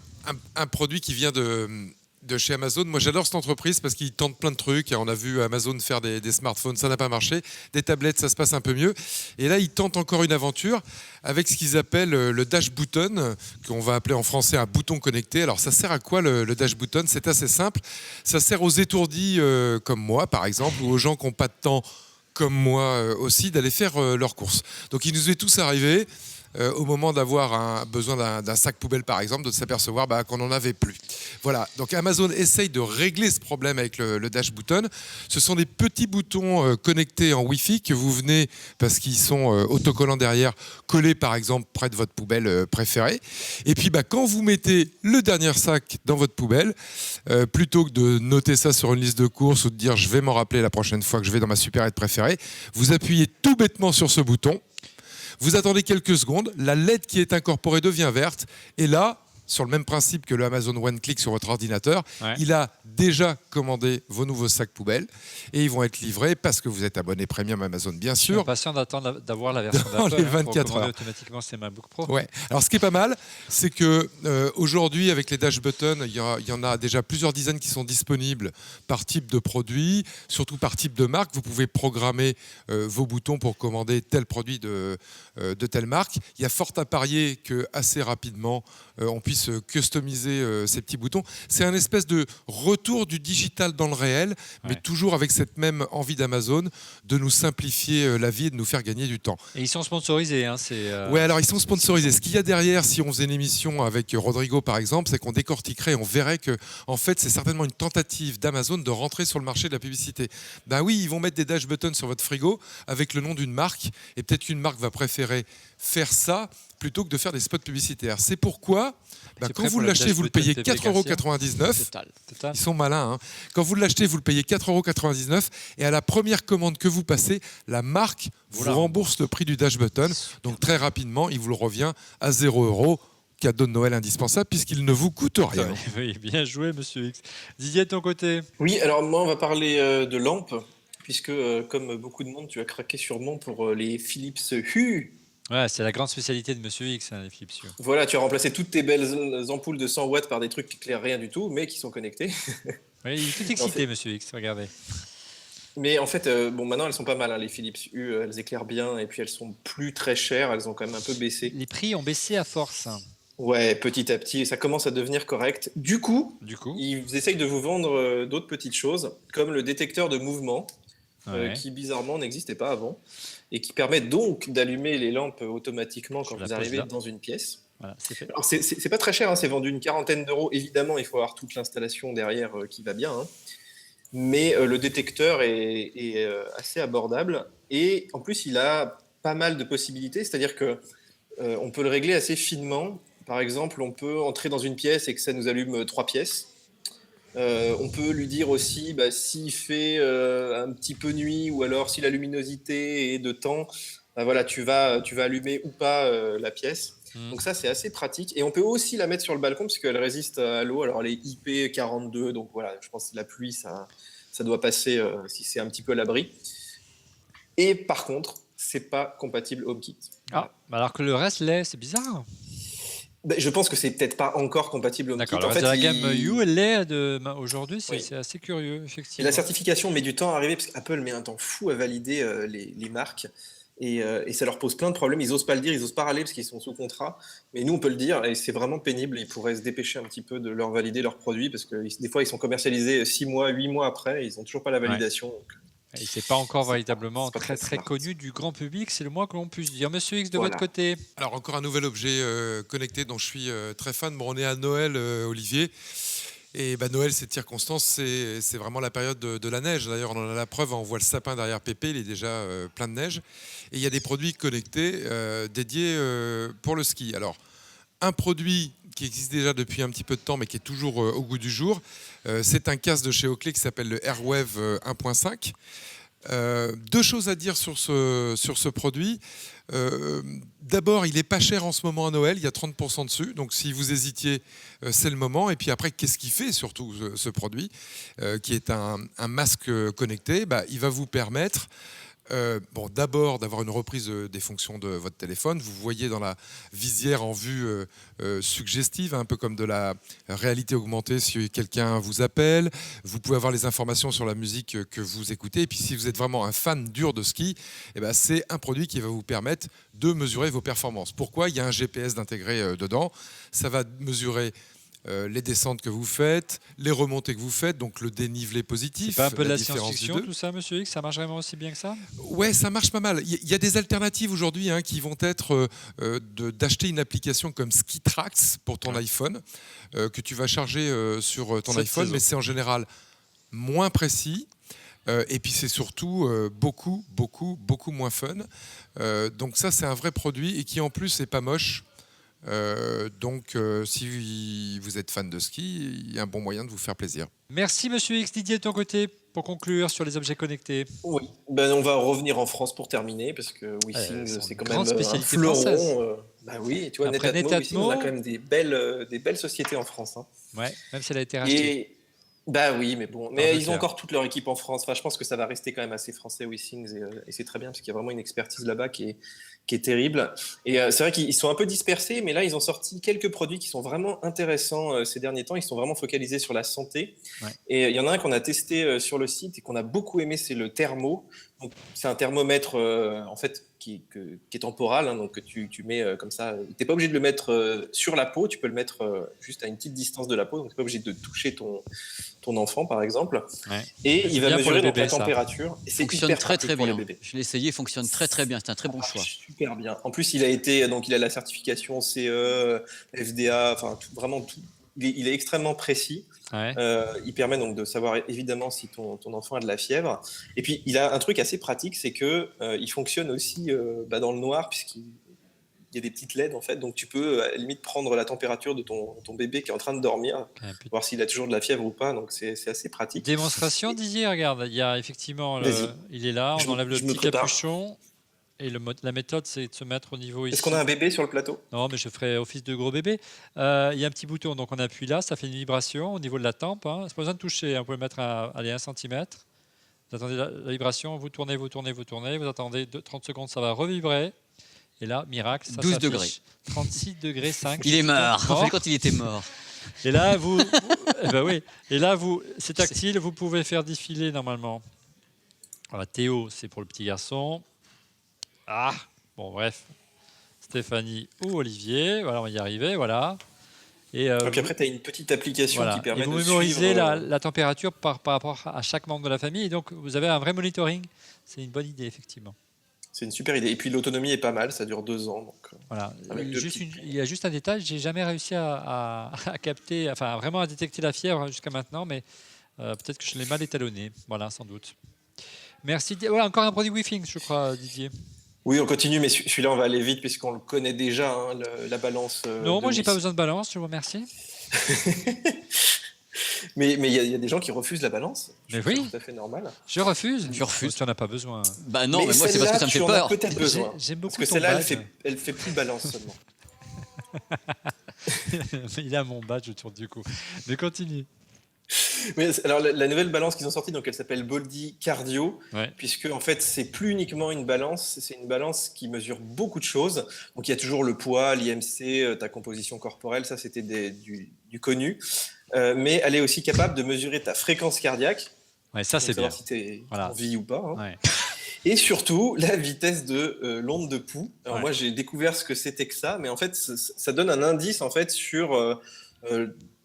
un produit qui vient de chez Amazon. Moi, j'adore cette entreprise parce qu'ils tentent plein de trucs. On a vu Amazon faire des smartphones, ça n'a pas marché. Des tablettes, ça se passe un peu mieux. Et là, ils tentent encore une aventure avec ce qu'ils appellent le Dash Button, qu'on va appeler en français un bouton connecté. Alors, ça sert à quoi le Dash Button? C'est assez simple. Ça sert aux étourdis comme moi, par exemple, ou aux gens qui n'ont pas de temps comme moi aussi, d'aller faire leurs courses. Donc, il nous est tous arrivé au moment d'avoir besoin d'un sac poubelle par exemple, de s'apercevoir qu'on n'en avait plus. Voilà, donc Amazon essaye de régler ce problème avec le Dash Button. Ce sont des petits boutons connectés en Wi-Fi que vous venez, parce qu'ils sont autocollants derrière, coller par exemple près de votre poubelle préférée. Et puis quand vous mettez le dernier sac dans votre poubelle, plutôt que de noter ça sur une liste de courses ou de dire je vais m'en rappeler la prochaine fois que je vais dans ma supérette préférée, vous appuyez tout bêtement sur ce bouton. Vous attendez quelques secondes, la LED qui est incorporée devient verte, et là, sur le même principe que le Amazon One Click sur votre ordinateur.
Ouais.
Il a déjà commandé vos nouveaux sacs poubelles et ils vont être livrés parce que vous êtes abonné premium Amazon, bien
Je suis
sûr.
impatient d'attendre d'avoir la version
Dans
d'Apple
les 24
pour commander
heures.
automatiquement ces MacBook Pro.
Ouais. Alors, ce qui est pas mal, c'est que aujourd'hui, avec les dash buttons, il y en a déjà plusieurs dizaines qui sont disponibles par type de produit, surtout par type de marque. Vous pouvez programmer vos boutons pour commander tel produit de telle marque. Il y a fort à parier que assez rapidement, on puisse customiser ces petits boutons. C'est un espèce de retour du digital dans le réel, mais toujours avec cette même envie d'Amazon de nous simplifier la vie et de nous faire gagner du temps.
Et ils sont sponsorisés. Hein,
Ouais, alors ils sont sponsorisés. Ce qu'il y a derrière, si on faisait une émission avec Rodrigo par exemple, c'est qu'on décortiquerait et on verrait que en fait c'est certainement une tentative d'Amazon de rentrer sur le marché de la publicité. Ben oui, ils vont mettre des dash buttons sur votre frigo avec le nom d'une marque et peut-être qu'une marque va préférer faire ça plutôt que de faire des spots publicitaires. C'est pourquoi quand vous l'achetez, vous le payez 4,99 €. Ils sont malins. Hein. Quand vous l'achetez, vous le payez 4,99 € et à la première commande que vous passez, la marque vous rembourse le prix du dash button. Donc très rapidement, il vous le revient à 0 €. Cadeau de Noël indispensable puisqu'il ne vous coûte rien.
Oui, bien joué, Monsieur X. Didier, de ton côté?
Oui, alors moi, on va parler de lampes, puisque comme beaucoup de monde, tu as craqué sûrement pour les Philips Hue.
Ouais, c'est la grande spécialité de Monsieur X, hein, les Philips Hue.
Voilà, tu as remplacé toutes tes belles ampoules de 100 watts par des trucs qui éclairent rien du tout, mais qui sont connectés.
Oui, il est tout excité, Monsieur X, regardez.
Mais en fait, maintenant, elles sont pas mal, hein, les Philips Hue, elles éclairent bien, et puis elles sont plus très chères, elles ont quand même un peu baissé.
Les prix ont baissé à force.
Ouais, petit à petit, ça commence à devenir correct. Du coup, ils essayent de vous vendre d'autres petites choses, comme le détecteur de mouvement, qui bizarrement n'existait pas avant, et qui permet donc d'allumer les lampes automatiquement quand vous arrivez dans une pièce.
Voilà, c'est fait.
Alors, c'est pas très cher, hein, c'est vendu une quarantaine d'euros. Évidemment, il faut avoir toute l'installation derrière qui va bien, hein. Mais le détecteur est assez abordable, et en plus, il a pas mal de possibilités, c'est-à-dire que on peut le régler assez finement. Par exemple, on peut entrer dans une pièce et que ça nous allume 3 pièces. On peut lui dire aussi s'il fait un petit peu nuit ou alors si la luminosité est de temps, voilà, tu vas allumer ou pas la pièce. Donc ça, c'est assez pratique. Et on peut aussi la mettre sur le balcon puisqu'elle résiste à l'eau. Alors, elle est IP42, donc voilà, je pense que la pluie, ça doit passer si c'est un petit peu à l'abri. Et par contre, c'est pas compatible HomeKit.
Ah, alors que le reste l'est, c'est bizarre.
Je pense que c'est peut-être pas encore compatible HomeKit.
D'accord, en fait, la gamme Hue, elle l'est aujourd'hui, c'est assez curieux,
Et
effectivement.
la certification met du temps à arriver parce qu'Apple met un temps fou à valider les marques et ça leur pose plein de problèmes. Ils osent pas le dire, ils osent pas râler parce qu'ils sont sous contrat. Mais nous, on peut le dire et c'est vraiment pénible. Ils pourraient se dépêcher un petit peu de leur valider leurs produits parce que des fois, ils sont commercialisés 6 mois, 8 mois après et ils ont toujours pas la validation. Donc,
Et c'est pas encore véritablement très connu du grand public, c'est le moins que l'on puisse dire. Monsieur X, de votre côté.
Alors encore un nouvel objet connecté dont je suis très fan. Bon, on est à Noël, Olivier. Et Noël, cette circonstance, c'est vraiment la période de la neige. D'ailleurs, on en a la preuve, on voit le sapin derrière Pépé, il est déjà plein de neige. Et il y a des produits connectés dédiés pour le ski. Alors, un produit qui existe déjà depuis un petit peu de temps, mais qui est toujours au goût du jour, c'est un casque de chez Oakley qui s'appelle le Airwave 1.5. 2 choses à dire sur ce produit. D'abord, il n'est pas cher en ce moment à Noël, il y a 30% dessus, donc si vous hésitiez, c'est le moment. Et puis après, qu'est-ce qu'il fait surtout ce produit, qui est un masque connecté? Il va vous permettre d'abord d'avoir une reprise des fonctions de votre téléphone. Vous voyez dans la visière en vue suggestive, un peu comme de la réalité augmentée si quelqu'un vous appelle. Vous pouvez avoir les informations sur la musique que vous écoutez. Et puis si vous êtes vraiment un fan dur de ski, c'est un produit qui va vous permettre de mesurer vos performances. Pourquoi? Il y a un GPS intégré dedans. Ça va mesurer les descentes que vous faites, les remontées que vous faites, donc le dénivelé positif.
C'est pas un peu de la
différence
science-fiction
des deux.
tout ça, Monsieur X? Ça marche vraiment aussi bien que ça?
Ouais, ça marche pas mal. Il y a des alternatives aujourd'hui qui vont être d'acheter une application comme Skitrax pour ton iPhone, que tu vas charger sur ton iPhone, mais c'est en général moins précis. Et puis c'est surtout beaucoup moins fun. Donc ça, c'est un vrai produit et qui en plus n'est pas moche. Donc si vous êtes fan de ski, il y a un bon moyen de vous faire plaisir.
Merci Monsieur X. Didier, de ton côté, pour conclure sur les objets connectés.
Oui, on va revenir en France pour terminer parce que WeThings, c'est quand même un
spécialité
fleuron.
française.
Bah oui, tu vois,
Après
Netatmo, ici, on a
Netatmo,
quand même des belles sociétés en France. Hein.
ouais, même si elle a été rachetée.
Et bah oui, mais bon,
Par
mais ils
Nokia.
ont encore toute leur équipe en France. Enfin, je pense que ça va rester quand même assez français, WeSings, et c'est très bien parce qu'il y a vraiment une expertise là-bas qui est terrible. Et c'est vrai qu'ils sont un peu dispersés, mais là, ils ont sorti quelques produits qui sont vraiment intéressants ces derniers temps. Ils sont vraiment focalisés sur la santé.
Ouais.
Et il y en a un qu'on a testé sur le site et qu'on a beaucoup aimé, c'est le Thermo. Donc, c'est un thermomètre en fait qui est temporal, hein, donc que tu mets comme ça. Tu n'es pas obligé de le mettre sur la peau, tu peux le mettre juste à une petite distance de la peau, donc tu n'es pas obligé de toucher ton enfant, par exemple.
Ouais.
Et il va
bien pour
mesurer
les
donc, la
bébés, ça.
température. Et c'est
Fonctionne
hyper
très
pratique
très
pour les
bien.
bébés.
Je l'ai essayé, il fonctionne très très bien. C'est un très bon choix.
Super bien. En plus, il a la certification CE, FDA, enfin vraiment tout. Il est extrêmement précis.
Ouais.
Il permet donc de savoir évidemment si ton enfant a de la fièvre. Et puis il a un truc assez pratique, c'est que il fonctionne aussi dans le noir puisqu'il y a des petites LED en fait. Donc tu peux à la limite prendre la température de ton bébé qui est en train de dormir, voir s'il a toujours de la fièvre ou pas. Donc c'est assez pratique.
Démonstration, Didier, regarde, il y a effectivement, il est là, on enlève le petit capuchon. Et la méthode, c'est de se mettre au niveau ici.
Est-ce qu'on a un bébé sur le plateau?
Non, mais je ferai office de gros bébé. Il y a un petit bouton, donc on appuie là, ça fait une vibration au niveau de la tempe. Hein. C'est pas besoin de toucher, hein. Vous pouvez mettre 1 cm. Vous attendez la vibration, vous tournez, vous attendez 30 secondes, ça va revibrer. Et là, miracle, ça
12
s'affiche.
degrés.
36 degrés 5.
Il est mort. En fait, quand il était mort.
Et là, oui. Et là, c'est tactile, vous pouvez faire défiler normalement. Voilà, Théo, c'est pour le petit garçon. Ah, bon, bref. Stéphanie ou Olivier, voilà, on va y arriver, voilà. Et
puis après, tu as une petite application qui permet
et vous
de
mémorisez
suivre...
la température par rapport à chaque membre de la famille. Et donc, vous avez un vrai monitoring. C'est une bonne idée, effectivement.
C'est une super idée. Et puis, l'autonomie est pas mal, ça dure 2 ans. Donc,
voilà. Il y a juste un détail, j'ai jamais réussi à capter, enfin, vraiment à détecter la fièvre jusqu'à maintenant, mais peut-être que je l'ai mal étalonné. Voilà, sans doute. Merci. Voilà, encore un produit WeFings, je crois, Didier.
Oui, on continue, mais celui-là, on va aller vite puisqu'on le connaît déjà, hein, la balance.
Non, moi, j'ai pas besoin de balance, je vous remercie.
mais il y a des gens qui refusent la balance.
Mais oui.
C'est tout à fait normal.
Je refuse.
Je refuse.
Tu n'en as pas besoin.
Bah non, mais moi, c'est parce que ça me fait peur.
Peut-être besoin.
J'aime beaucoup
parce que
ton
celle-là,
badge.
elle fait plus balance seulement.
Il a mon badge autour du cou. Mais continue.
Mais alors la nouvelle balance qu'ils ont sortie, donc elle s'appelle Boldy Cardio,
ouais.
Puisque en fait c'est plus uniquement une balance, c'est une balance qui mesure beaucoup de choses. Donc il y a toujours le poids, l'IMC, ta composition corporelle, ça c'était du connu, mais elle est aussi capable de mesurer ta fréquence cardiaque.
Ouais, ça c'est bien.
Savoir si tu es en vie ou pas. Hein.
Ouais.
Et surtout la vitesse de l'onde de pouls. Alors
ouais.
Moi j'ai découvert ce que c'était que ça, mais en fait ça donne un indice en fait sur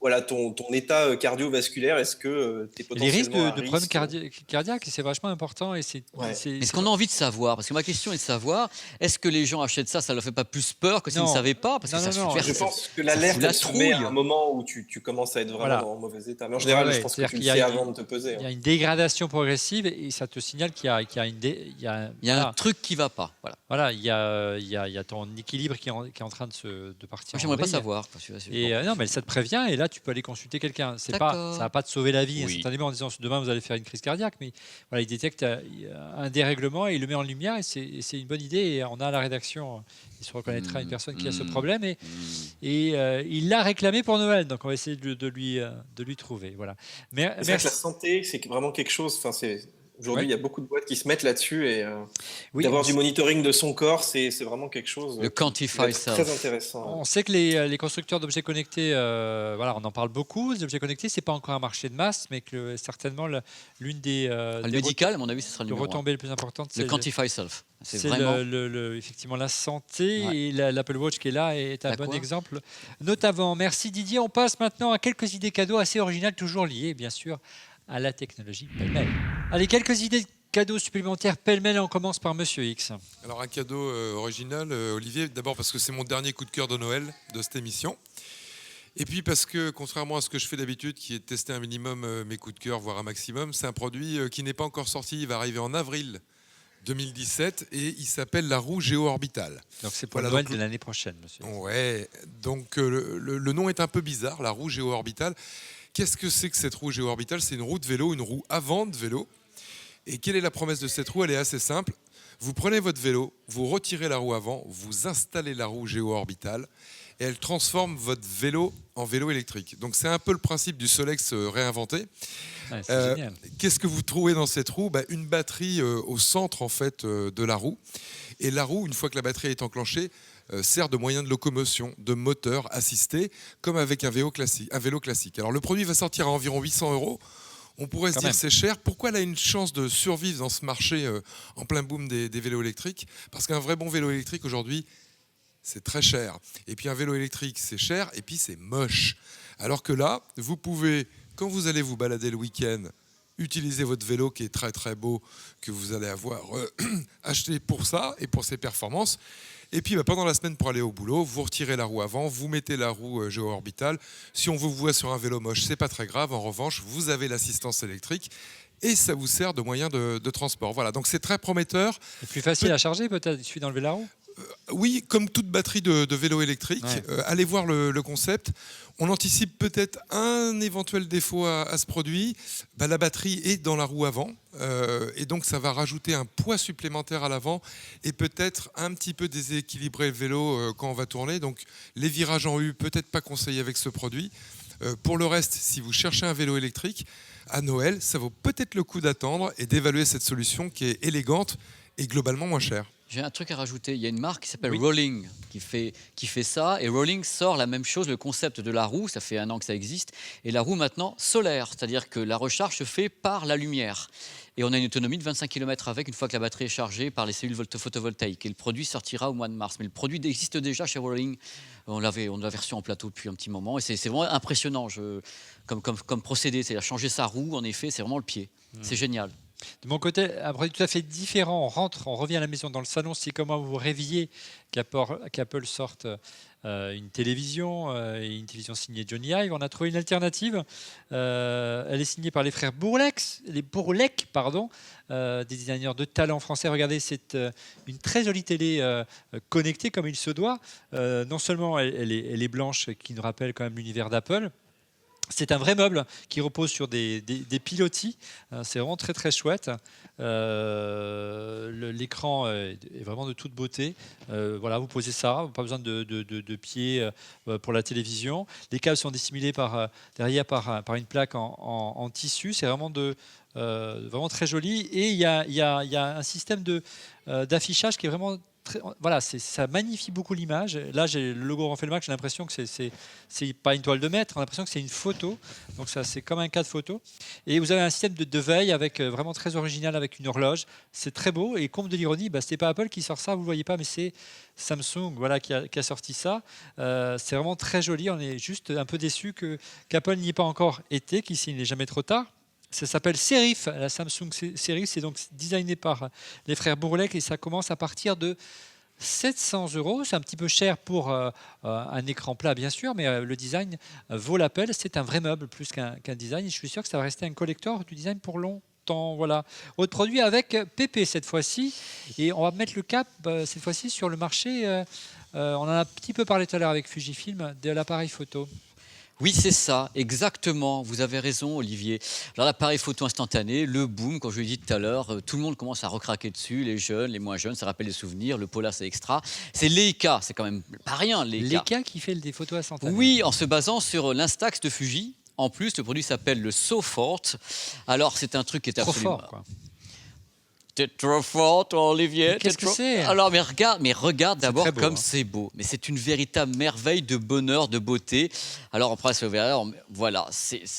voilà, ton état cardiovasculaire, est-ce que tu es potentiellement
les risques de
risque...
problèmes cardiaques, c'est vachement important. Et
est-ce qu'on a envie de savoir? Parce que ma question est de savoir, est-ce que les gens achètent ça, ça leur fait pas plus peur que s'ils ne savaient pas? Parce que
non. Je pense que l'alerte se met à un moment où tu commences à être vraiment en mauvais état. Mais en général, je pense que tu le sais avant de te peser.
Il y a une dégradation progressive et ça te signale qu'il y a
un truc qui ne va pas.
Voilà, il y a ton équilibre qui est en train de partir.
Moi, j'aimerais pas savoir.
Non, mais ça te prévient et là, tu peux aller consulter quelqu'un. Ça va pas te sauver la vie instantanément en disant demain vous allez faire une crise cardiaque, mais voilà, il détecte un dérèglement et il le met en lumière et c'est une bonne idée. Et on a à la rédaction, il se reconnaîtra une personne qui a ce problème et il l'a réclamé pour Noël, donc on va essayer de lui trouver. Voilà. Mais
c'est vrai que la santé, c'est vraiment quelque chose. Enfin, aujourd'hui, il y a beaucoup de boîtes qui se mettent là-dessus et d'avoir du monitoring de son corps, c'est vraiment quelque chose
le Quantify Self.
Très intéressant.
On sait que les constructeurs d'objets connectés, voilà, on en parle beaucoup. Les objets connectés, c'est pas encore un marché de masse, mais que certainement l'une des
le médical, à mon avis, ce sera le
retombées les plus importantes.
Le Quantify Self.
C'est vraiment effectivement la santé et l'Apple Watch qui est là est un bon exemple. Notamment, merci Didier. On passe maintenant à quelques idées cadeaux assez originales, toujours liées, bien sûr, à la technologie pêle-mêle. Allez, quelques idées de cadeaux supplémentaires pêle-mêle. On commence par Monsieur X.
Alors un cadeau original, Olivier, d'abord parce que c'est mon dernier coup de cœur de Noël de cette émission. Et puis parce que, contrairement à ce que je fais d'habitude, qui est de tester un minimum mes coups de cœur, voire un maximum, c'est un produit qui n'est pas encore sorti, il va arriver en avril 2017 et il s'appelle la roue géo-orbitale.
Donc c'est pour Noël de l'année prochaine, monsieur.
Ouais, donc le nom est un peu bizarre, la roue géo-orbitale. Qu'est-ce que c'est que cette roue géo-orbitale? C'est une roue de vélo, une roue avant de vélo. Et quelle est la promesse de cette roue? Elle est assez simple. Vous prenez votre vélo, vous retirez la roue avant, vous installez la roue géo-orbitale et elle transforme votre vélo en vélo électrique. Donc c'est un peu le principe du Solex réinventé.
Ouais, c'est génial.
Qu'est-ce que vous trouvez dans cette roue? Une batterie au centre en fait de la roue. Et la roue, une fois que la batterie est enclenchée, sert de moyen de locomotion, de moteur assisté, comme avec un vélo classique. Alors le produit va sortir à environ 800 €. On pourrait se dire c'est cher. Pourquoi elle a une chance de survivre dans ce marché en plein boom des vélos électriques? Parce qu'un vrai bon vélo électrique aujourd'hui, c'est très cher. Et puis un vélo électrique, c'est cher et puis c'est moche. Alors que là, vous pouvez, quand vous allez vous balader le week-end, utiliser votre vélo qui est très très beau, que vous allez avoir acheté pour ça et pour ses performances. Et puis pendant la semaine pour aller au boulot, vous retirez la roue avant, vous mettez la roue géo-orbitale. Si on vous voit sur un vélo moche, c'est pas très grave. En revanche, vous avez l'assistance électrique et ça vous sert de moyen de transport. Voilà, donc c'est très prometteur.
Et plus facile à charger peut-être, il suffit d'enlever la roue.
Oui, comme toute batterie de vélo électrique, allez voir le concept. On anticipe peut-être un éventuel défaut à ce produit. La batterie est dans la roue avant et donc ça va rajouter un poids supplémentaire à l'avant et peut-être un petit peu déséquilibrer le vélo quand on va tourner. Donc les virages en U, peut-être pas conseillés avec ce produit. Pour le reste, si vous cherchez un vélo électrique, à Noël, ça vaut peut-être le coup d'attendre et d'évaluer cette solution qui est élégante et globalement moins chère.
J'ai un truc à rajouter. Il y a une marque qui s'appelle Rolling qui fait ça. Et Rolling sort la même chose, le concept de la roue. Ça fait 1 an que ça existe. Et la roue maintenant solaire, c'est-à-dire que la recharge se fait par la lumière. Et on a une autonomie de 25 km avec une fois que la batterie est chargée par les cellules photovoltaïques. Et le produit sortira au mois de mars. Mais le produit existe déjà chez Rolling. On l'avait reçu en plateau depuis un petit moment. Et c'est vraiment impressionnant comme procédé. C'est-à-dire changer sa roue, en effet, c'est vraiment le pied. C'est génial.
De mon côté, un produit tout à fait différent. On revient à la maison dans le salon. C'est comment vous rêviez qu'Apple sorte une télévision, et une télévision signée Johnny Ive. On a trouvé une alternative. Elle est signée par les frères Bourlec, des designers de talent français. Regardez, c'est une très jolie télé connectée comme il se doit. Non seulement elle est blanche, qui nous rappelle quand même l'univers d'Apple. C'est un vrai meuble qui repose sur des pilotis. C'est vraiment très très chouette. L'écran est vraiment de toute beauté. Voilà, vous posez ça, pas besoin de pieds pour la télévision. Les câbles sont dissimulés derrière par une plaque en tissu. C'est vraiment vraiment très joli. Et il y a un système d'affichage qui est vraiment voilà, ça magnifie beaucoup l'image. Là, j'ai le logo Renfelmac, j'ai l'impression que c'est pas une toile de maître, on a l'impression que c'est une photo. Donc ça, c'est comme un cas de photo. Et vous avez un système de veille avec vraiment très original, avec une horloge. C'est très beau. Et comble de l'ironie, c'est pas Apple qui sort ça, vous le voyez pas, mais c'est Samsung, voilà, qui a sorti ça. C'est vraiment très joli. On est juste un peu déçu qu'Apple n'y ait pas encore été, qu'ici il n'est jamais trop tard. Ça s'appelle Serif, la Samsung Serif. C'est donc designé par les frères Bourlec et ça commence à partir de 700 €. C'est un petit peu cher pour un écran plat, bien sûr, mais le design vaut l'appel. C'est un vrai meuble plus qu'un design. Et je suis sûr que ça va rester un collector du design pour longtemps. Voilà. Autre produit avec PP cette fois-ci. Et on va mettre le cap cette fois-ci sur le marché. On en a un petit peu parlé tout à l'heure avec Fujifilm, de l'appareil photo.
Oui, c'est ça, exactement. Vous avez raison, Olivier. Alors, l'appareil photo instantané, le boom, comme je l'ai dit tout à l'heure, tout le monde commence à recraquer dessus, les jeunes, les moins jeunes, ça rappelle des souvenirs. Le Polar, c'est extra. C'est Leica, c'est quand même pas rien, Leica.
Leica qui fait des photos instantanées.
Oui, en se basant sur l'Instax de Fuji. En plus, le produit s'appelle le SoFort. Alors, c'est un truc qui est absolument...
Trop fort, quoi.
C'est trop fort, toi, Olivier.
Qu'est-ce que c'est?
Alors, mais regarde d'abord comme c'est beau. Mais c'est une véritable merveille de bonheur, de beauté. Alors, après, voilà.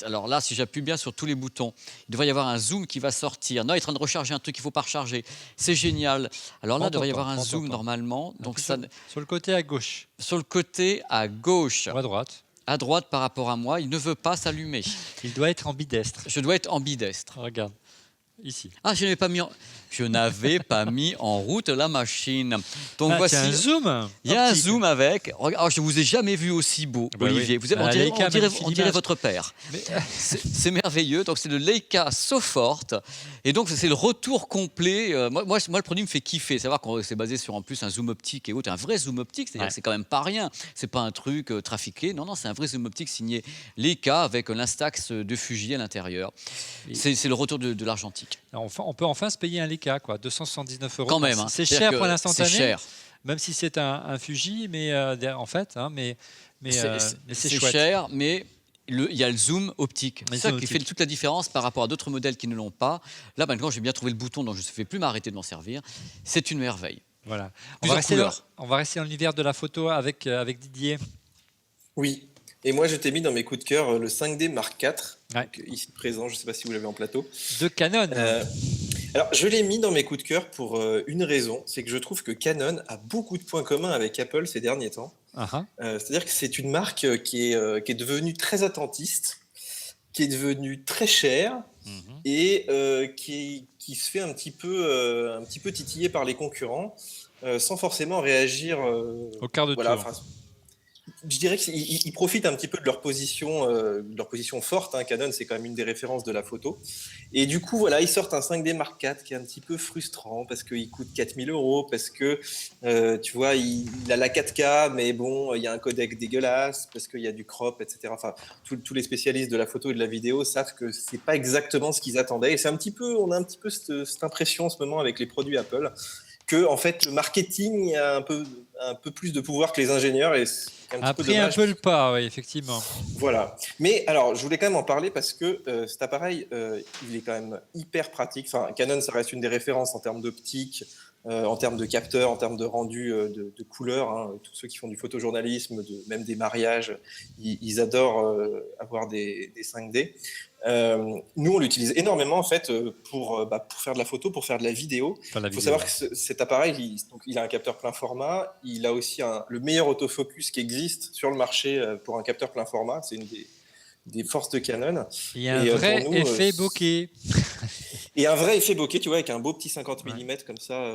Alors là, si j'appuie bien sur tous les boutons, il devrait y avoir un zoom qui va sortir. Non, il est en train de recharger un truc qu'il ne faut pas recharger. C'est génial. Alors là, il devrait y avoir un zoom normalement. Donc ça...
Sur le côté à gauche.
Sur le côté à gauche.
Ou à droite.
À droite par rapport à moi, il ne veut pas s'allumer.
Il doit être ambidestre.
Je dois être ambidestre.
Regarde. Ici.
Ah, je n'avais pas mis en route la machine. Donc voici.
Il y a un zoom.
Il y a un zoom avec. Alors, je ne vous ai jamais vu aussi beau, Olivier.
Oui.
On dirait votre père. C'est merveilleux. Donc c'est le Leica SoFort. Et donc c'est le retour complet. Moi, le produit me fait kiffer. Savoir qu'on s'est basé sur en plus un zoom optique et autres, un vrai zoom optique. C'est-à-dire que c'est quand même pas rien. C'est pas un truc trafiqué. Non, c'est un vrai zoom optique signé Leica avec l'Instax de Fuji à l'intérieur. C'est le retour de l'argentique. magnifique.
On peut enfin se payer un Leica, quoi, 279 €.
Quand même, hein.
C'est
C'est-à-dire
cher pour
que
l'instantané.
c'est cher.
Même si c'est un Fuji, mais en fait, hein, mais c'est
C'est
chouette.
cher, mais il y a le zoom optique.
Le
C'est ça
zoom
qui
optique.
fait toute la différence par rapport à d'autres modèles qui ne l'ont pas. Là, maintenant, j'ai bien trouvé le bouton, donc je ne fais plus m'arrêter de m'en servir. C'est une merveille.
Voilà.
Plusieurs couleurs.
On va rester dans l'univers de la photo avec Didier.
Oui. Et moi, je t'ai mis dans mes coups de cœur le 5D Mark IV,
Ouais.
donc, ici présent, je ne sais pas si vous l'avez en plateau.
De Canon.
Alors, je l'ai mis dans mes coups de cœur pour une raison, c'est que je trouve que Canon a beaucoup de points communs avec Apple ces derniers temps. C'est-à-dire que c'est une marque qui est devenue très attentiste, qui est devenue très chère et qui se fait un petit peu titiller par les concurrents sans forcément réagir.
Au quart de
voilà,
tour.
je dirais qu'ils profitent un petit peu de leur position forte. Hein. Canon, c'est quand même une des références de la photo. Et du coup, voilà, ils sortent un 5D Mark IV qui est un petit peu frustrant parce qu'il coûte 4 000 €, parce que, tu vois, il a la 4K, mais bon, il y a un codec dégueulasse, parce qu'il y a du crop, etc. Enfin, tous les spécialistes de la photo et de la vidéo savent que c'est pas exactement ce qu'ils attendaient. Et on a un petit peu cette impression en ce moment avec les produits Apple, que en fait, le marketing a un peu plus de pouvoir que les ingénieurs. Et
A pris un peu le pas, oui, effectivement.
Voilà. Mais alors, je voulais quand même en parler parce que cet appareil, il est quand même hyper pratique. Enfin, Canon, ça reste une des références en termes d'optique, en termes de capteurs, en termes de rendu de couleurs. Hein. Tous ceux qui font du photojournalisme, même des mariages, ils adorent avoir des 5D. Nous, on l'utilise énormément en fait pour faire de la photo, pour faire de la vidéo. Il faut savoir que cet appareil, il a un capteur plein format. Il a aussi le meilleur autofocus qui existe sur le marché pour un capteur plein format. C'est une des forces de Canon.
Il y a un vrai effet bokeh.
Et un vrai effet bokeh, tu vois, avec un beau petit 50 mm comme ça.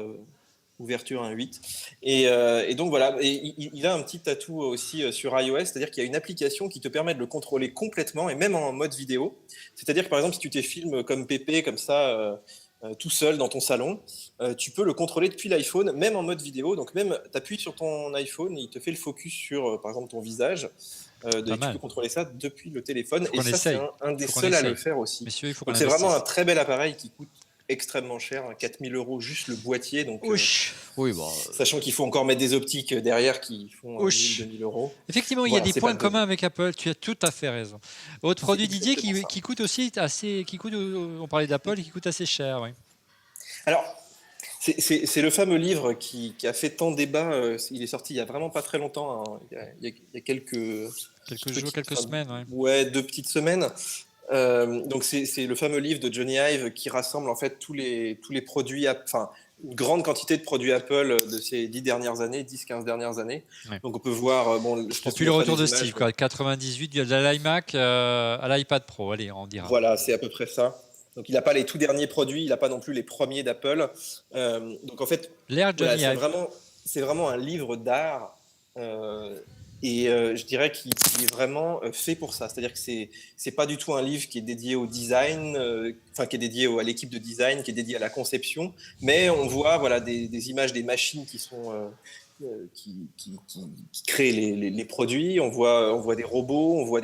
Ouverture 1.8 et donc voilà, et il a un petit atout aussi sur iOS, c'est-à-dire qu'il y a une application qui te permet de le contrôler complètement et même en mode vidéo. C'est-à-dire que par exemple si tu t'es filmes comme Pépé comme ça tout seul dans ton salon, tu peux le contrôler depuis l'iPhone même en mode vidéo. Donc même tu appuies sur ton iPhone, il te fait le focus sur par exemple ton visage. Tu peux contrôler ça depuis le téléphone et ça c'est un des seuls à le faire aussi.
Messieurs, il faut
donc c'est vraiment un très bel appareil qui coûte extrêmement cher, 4 000 € juste le boîtier, donc sachant qu'il faut encore mettre des optiques derrière qui font 1 000, 2 000 €.
Effectivement, il y a des points communs avec Apple, tu as tout à fait raison. Autre produit Didier qui coûte aussi on parlait d'Apple, qui coûte assez cher. Oui.
Alors, c'est le fameux livre qui a fait tant débat, il est sorti il y a vraiment pas très longtemps, hein. Il y a quelques
jours, quelques semaines.
Ouais, 2 petites semaines. Donc c'est le fameux livre de Johnny Ive qui rassemble en fait tous les produits, enfin une grande quantité de produits Apple de ces 10-15 dernières années. Ouais. Donc on peut voir, je pense
depuis le retour de Steve, 98, de l'iMac à l'iPad Pro, allez, on dira.
Voilà, c'est à peu près ça. Donc il n'a pas les tout derniers produits, il n'a pas non plus les premiers d'Apple. Donc en fait, c'est vraiment un livre d'art. Et je dirais qu'il est vraiment fait pour ça. C'est-à-dire que c'est pas du tout un livre qui est dédié au design, qui est dédié à l'équipe de design, qui est dédié à la conception, mais on voit des images des machines qui sont qui créent les produits. On voit des robots, on voit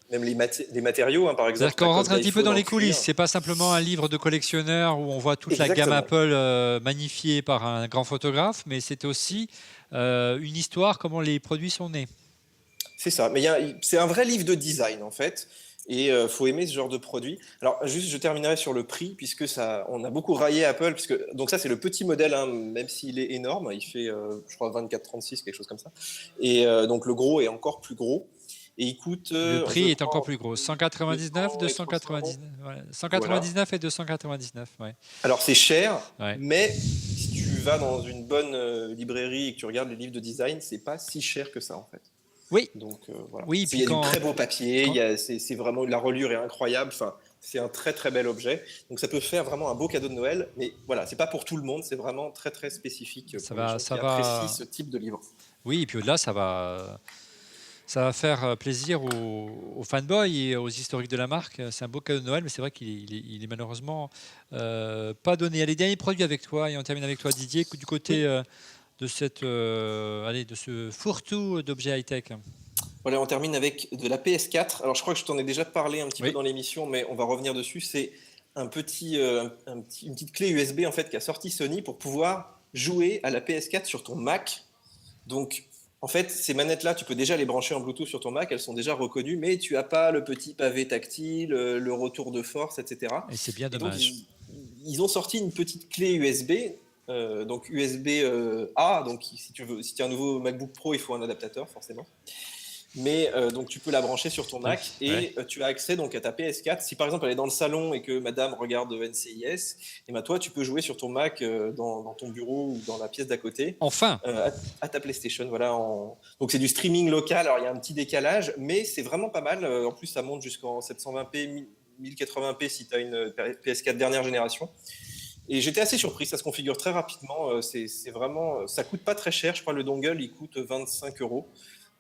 même les matériaux, hein, par exemple.
C'est-à-dire qu'on rentre un petit peu dans les coulisses. C'est pas simplement un livre de collectionneur où on voit toute la gamme Apple magnifiée par un grand photographe, mais c'est aussi une histoire, comment les produits sont nés.
C'est ça, mais c'est un vrai livre de design en fait, et faut aimer ce genre de produit. Alors juste, je terminerai sur le prix, puisque on a beaucoup raillé Apple, donc ça c'est le petit modèle, hein, même s'il est énorme, il fait je crois 24-36, quelque chose comme ça, et donc le gros est encore plus gros. Et il coûte.
Le prix est encore plus gros. 199, 299. Ouais. 199 voilà. Et 299. Ouais.
Alors c'est cher, mais si tu vas dans une bonne librairie et que tu regardes les livres de design, c'est pas si cher que ça en fait.
Oui.
Donc voilà.
Oui,
il y a du très beau papier. C'est vraiment la reliure est incroyable. Enfin, c'est un très très bel objet. Donc ça peut faire vraiment un beau cadeau de Noël. Mais voilà, c'est pas pour tout le monde. C'est vraiment très très spécifique pour les gens qui apprécient ce type de livre.
Oui, et puis au-delà, ça va faire plaisir aux fanboys et aux historiques de la marque. C'est un beau cadeau de Noël, mais c'est vrai qu'il est malheureusement pas donné. Allez, dernier produit avec toi, et on termine avec toi, Didier, du côté de ce fourre-tout d'objets high-tech.
Voilà, on termine avec de la PS4. Alors, je crois que je t'en ai déjà parlé un petit peu dans l'émission, mais on va revenir dessus. C'est une petite clé USB en fait qu'a sorti Sony pour pouvoir jouer à la PS4 sur ton Mac. Donc en fait, ces manettes-là, tu peux déjà les brancher en Bluetooth sur ton Mac, elles sont déjà reconnues, mais tu n'as pas le petit pavé tactile, le retour de force, etc.
Et c'est bien
Et donc,
dommage.
ils ont sorti une petite clé USB, donc USB A, donc si tu as un nouveau MacBook Pro, il faut un adaptateur forcément. Mais donc tu peux la brancher sur ton Mac et tu as accès donc à ta PS4. Si par exemple elle est dans le salon et que madame regarde NCIS, et ben toi tu peux jouer sur ton Mac dans ton bureau ou dans la pièce d'à côté.
Enfin
à ta PlayStation. Voilà, donc c'est du streaming local, alors il y a un petit décalage, mais c'est vraiment pas mal. En plus ça monte jusqu'en 720p, 1080p si tu as une PS4 dernière génération. Et j'étais assez surpris, ça se configure très rapidement. C'est vraiment, ça coûte pas très cher. Je crois le dongle il coûte 25 €.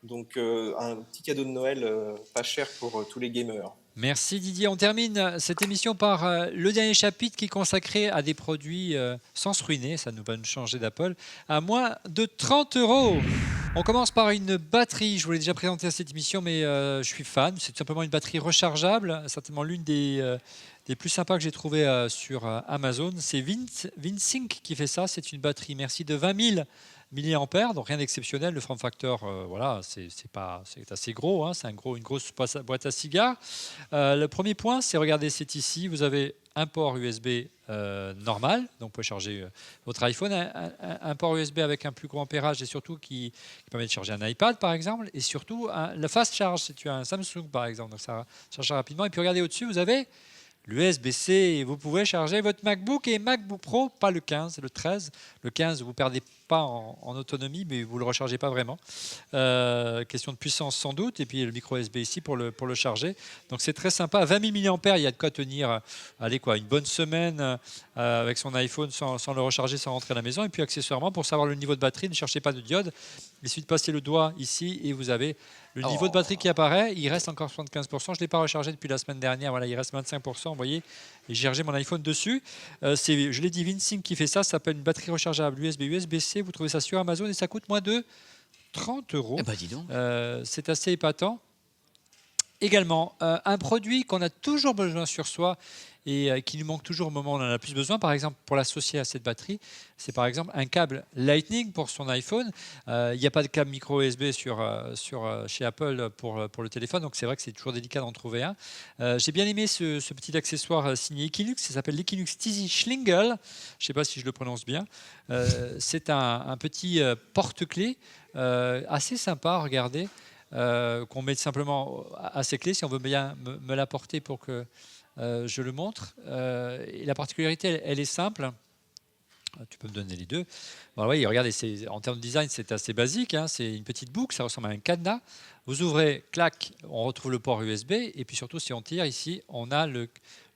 Donc un petit cadeau de Noël pas cher pour tous les gamers.
Merci Didier. On termine cette émission par le dernier chapitre qui est consacré à des produits sans se ruiner, ça nous va nous changer d'Apple, à moins de 30 €. On commence par une batterie, je vous l'ai déjà présenté à cette émission, mais je suis fan. C'est tout simplement une batterie rechargeable, certainement l'une des plus sympas que j'ai trouvé sur Amazon. C'est Vinsync qui fait ça, c'est une batterie, merci, de 20 000 milliampères, donc rien d'exceptionnel. Le form factor, voilà, c'est assez gros, hein, c'est une grosse boîte à cigares. Le premier point, c'est, regardez, c'est ici, vous avez un port USB normal, donc vous pouvez charger votre iPhone, un port USB avec un plus gros ampérage et surtout qui permet de charger un iPad par exemple, et surtout la fast charge si tu as un Samsung par exemple, donc ça charge rapidement. Et puis regardez au-dessus, vous avez l'USB-C et vous pouvez charger votre MacBook et MacBook Pro, pas le 15, le 13. Le 15, vous ne perdez pas en autonomie, mais vous ne le rechargez pas vraiment. Question de puissance sans doute, et puis le micro USB ici pour le charger. Donc c'est très sympa. 20 000 mAh, il y a de quoi tenir une bonne semaine avec son iPhone sans le recharger, sans rentrer à la maison. Et puis accessoirement, pour savoir le niveau de batterie, ne cherchez pas de diode. Il suffit de passer le doigt ici et vous avez le niveau de batterie qui apparaît. Il reste encore 75%. Je ne l'ai pas rechargé depuis la semaine dernière. Voilà, il reste 25%. Vous voyez, et j'ai rechargé mon iPhone dessus. Je l'ai dit, Vinsync qui fait ça. Ça s'appelle une batterie rechargeable USB-C. Vous trouvez ça sur Amazon et ça coûte moins de 30 €.
Eh ben, dis donc.
C'est assez épatant. Également, un produit qu'on a toujours besoin sur soi et qui nous manque toujours au moment où on en a plus besoin, par exemple pour l'associer à cette batterie, c'est par exemple un câble Lightning pour son iPhone. Il n'y a pas de câble micro USB chez Apple pour le téléphone, donc c'est vrai que c'est toujours délicat d'en trouver un. J'ai bien aimé ce petit accessoire signé Equinux, ça s'appelle l'Equinux Tizi Schlingel, je ne sais pas si je le prononce bien. C'est un petit porte-clés assez sympa, regardez. Qu'on met simplement à ses clés si on veut bien me l'apporter pour que je le montre. Et la particularité, elle est simple. Tu peux me donner les deux. Bon, oui, regardez, en termes de design, c'est assez basique. Hein, c'est une petite boucle, ça ressemble à un cadenas. Vous ouvrez, clac, on retrouve le port USB. Et puis surtout, si on tire ici, on a le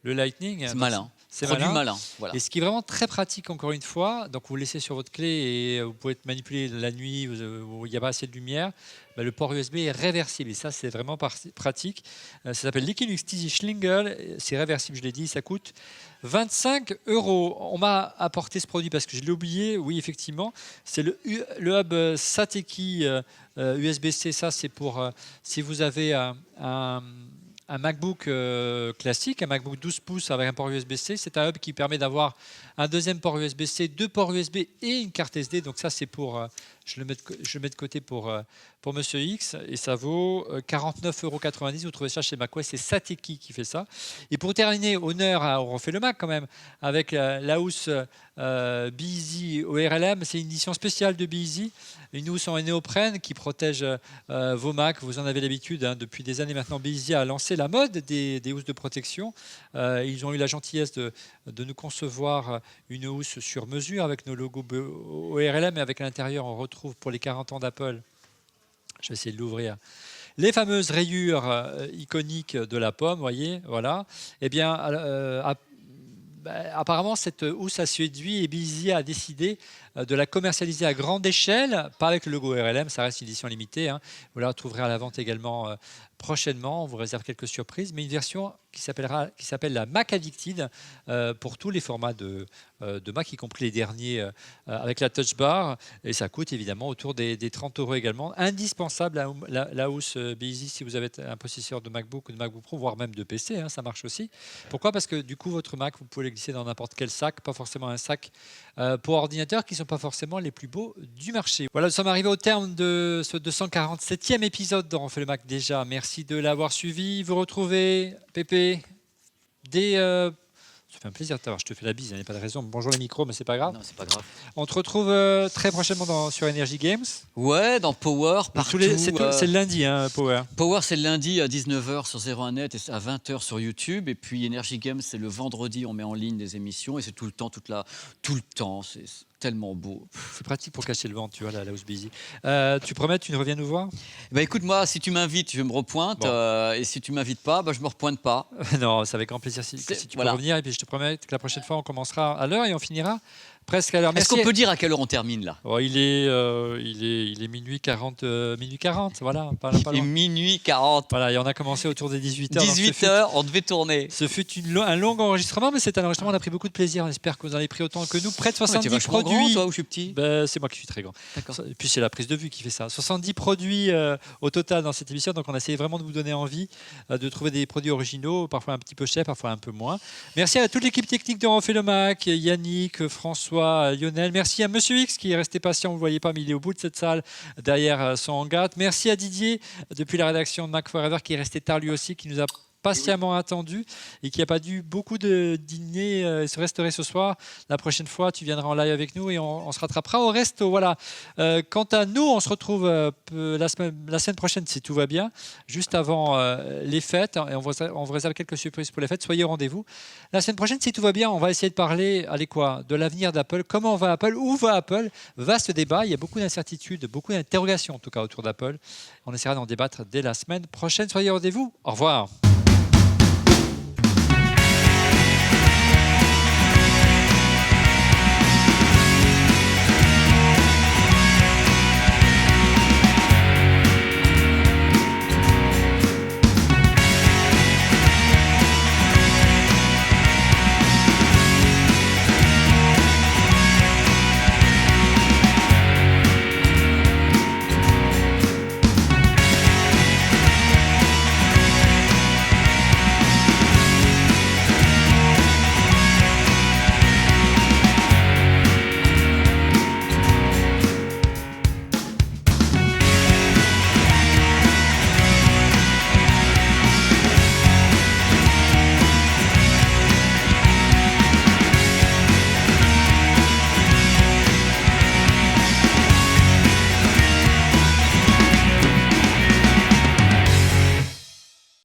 Lightning.
C'est malin.
C'est
produit malin. Voilà.
Et ce qui est vraiment très pratique, encore une fois, donc vous le laissez sur votre clé et vous pouvez manipuler la nuit où il n'y a pas assez de lumière. Le port USB est réversible et ça, c'est vraiment pratique. Ça s'appelle l'Equinux Tizi Schlingel. C'est réversible, je l'ai dit, ça coûte 25 €. On m'a apporté ce produit parce que je l'ai oublié. Oui, effectivement, c'est le hub Sateki USB-C. Ça, c'est pour si vous avez un MacBook classique, un MacBook 12 pouces avec un port USB-C. C'est un hub qui permet d'avoir un deuxième port USB-C, 2 ports USB et une carte SD. Donc ça, c'est pour... je le mets de côté pour Monsieur X et ça vaut 49,90 €. Vous trouvez ça chez macOS, c'est Sateki qui fait ça. Et pour terminer, honneur on refait le Mac quand même, avec la housse Be-Easy ORLM. C'est une édition spéciale de Be-Easy, une housse en néoprène qui protège vos Macs. Vous en avez l'habitude, hein, depuis des années maintenant. Be-Easy a lancé la mode des housses de protection. Ils ont eu la gentillesse de nous concevoir une housse sur mesure avec nos logos ORLM et avec à l'intérieur on retrouve pour les 40 ans d'Apple, je vais essayer de l'ouvrir, les fameuses rayures iconiques de la pomme, voyez, voilà. Eh bien, apparemment, cette housse a séduit et Be-Easy a décidé de la commercialiser à grande échelle, pas avec le logo RLM, ça reste une édition limitée. Vous la retrouverez à la vente également prochainement. On vous réserve quelques surprises, mais une version qui s'appelle la Mac Addicted pour tous les formats de Mac, y compris les derniers avec la Touch Bar. Et ça coûte évidemment autour des 30 € également. Indispensable la housse Be-Easy si vous avez un possesseur de MacBook ou de MacBook Pro, voire même de PC, ça marche aussi. Pourquoi ? Parce que du coup, votre Mac, vous pouvez le glisser dans n'importe quel sac, pas forcément un sac pour ordinateur qui ne sont pas forcément les plus beaux du marché. Voilà, nous sommes arrivés au terme de ce 247e épisode dont On fait le Mac déjà. Merci de l'avoir suivi. Vous retrouvez Pépé ça fait un plaisir de t'avoir. Je te fais la bise, il n'y a pas de raison. Bonjour les micros, mais c'est pas grave.
Non, c'est pas grave.
On te retrouve très prochainement sur Energy Games.
Ouais, dans Power, partout.
C'est le lundi, Power.
Power, c'est le lundi à 19h sur 01net et à 20h sur YouTube. Et puis Energy Games, c'est le vendredi, on met en ligne des émissions. Et c'est tout le temps, tout le temps. C'est tellement beau.
C'est pratique pour cacher le vent, tu vois, la housse Be-Easy. Tu promets, tu reviens nous voir ?
Écoute, moi, si tu m'invites, je me repointe. Bon. Et si tu m'invites pas, je me repointe pas.
Non, c'est avec grand plaisir si tu peux revenir. Et puis je te promets que la prochaine fois, on commencera à l'heure et on finira presque à l'heure.
Est-ce qu'on peut dire à quelle heure on termine là ?
Il est minuit 40, voilà.
Il est minuit 40.
Voilà, et on a commencé autour des 18h.
18h, on devait tourner.
Ce fut un long enregistrement, mais c'est un enregistrement, on a pris beaucoup de plaisir. On espère que vous en avez pris autant que nous. Près de 70 produits.
Grand, toi, ou je suis petit ?
C'est moi qui suis très grand.
D'accord.
Et puis c'est la prise de vue qui fait ça. 70 produits au total dans cette émission, donc on a essayé vraiment de vous donner envie de trouver des produits originaux, parfois un petit peu chers, parfois un peu moins. Merci à toute l'équipe technique de On fait le Mac, Yannick, François, Lionel. Merci à Monsieur X qui est resté patient, vous ne le voyez pas, mais il est au bout de cette salle, derrière son hangar. Merci à Didier, depuis la rédaction de Mac Forever, qui est resté tard lui aussi, qui nous a patiemment attendu et qui n'a pas dû beaucoup de dîner et se restaurer ce soir. La prochaine fois, tu viendras en live avec nous et on se rattrapera au resto. Voilà. Quant à nous, on se retrouve la semaine prochaine, si tout va bien, juste avant les fêtes. Et on vous réserve quelques surprises pour les fêtes. Soyez au rendez-vous. La semaine prochaine, si tout va bien, on va essayer de parler de l'avenir d'Apple. Comment va Apple ? Où va Apple ? Vaste débat. Il y a beaucoup d'incertitudes, beaucoup d'interrogations en tout cas autour d'Apple. On essaiera d'en débattre dès la semaine prochaine. Soyez au rendez-vous. Au revoir.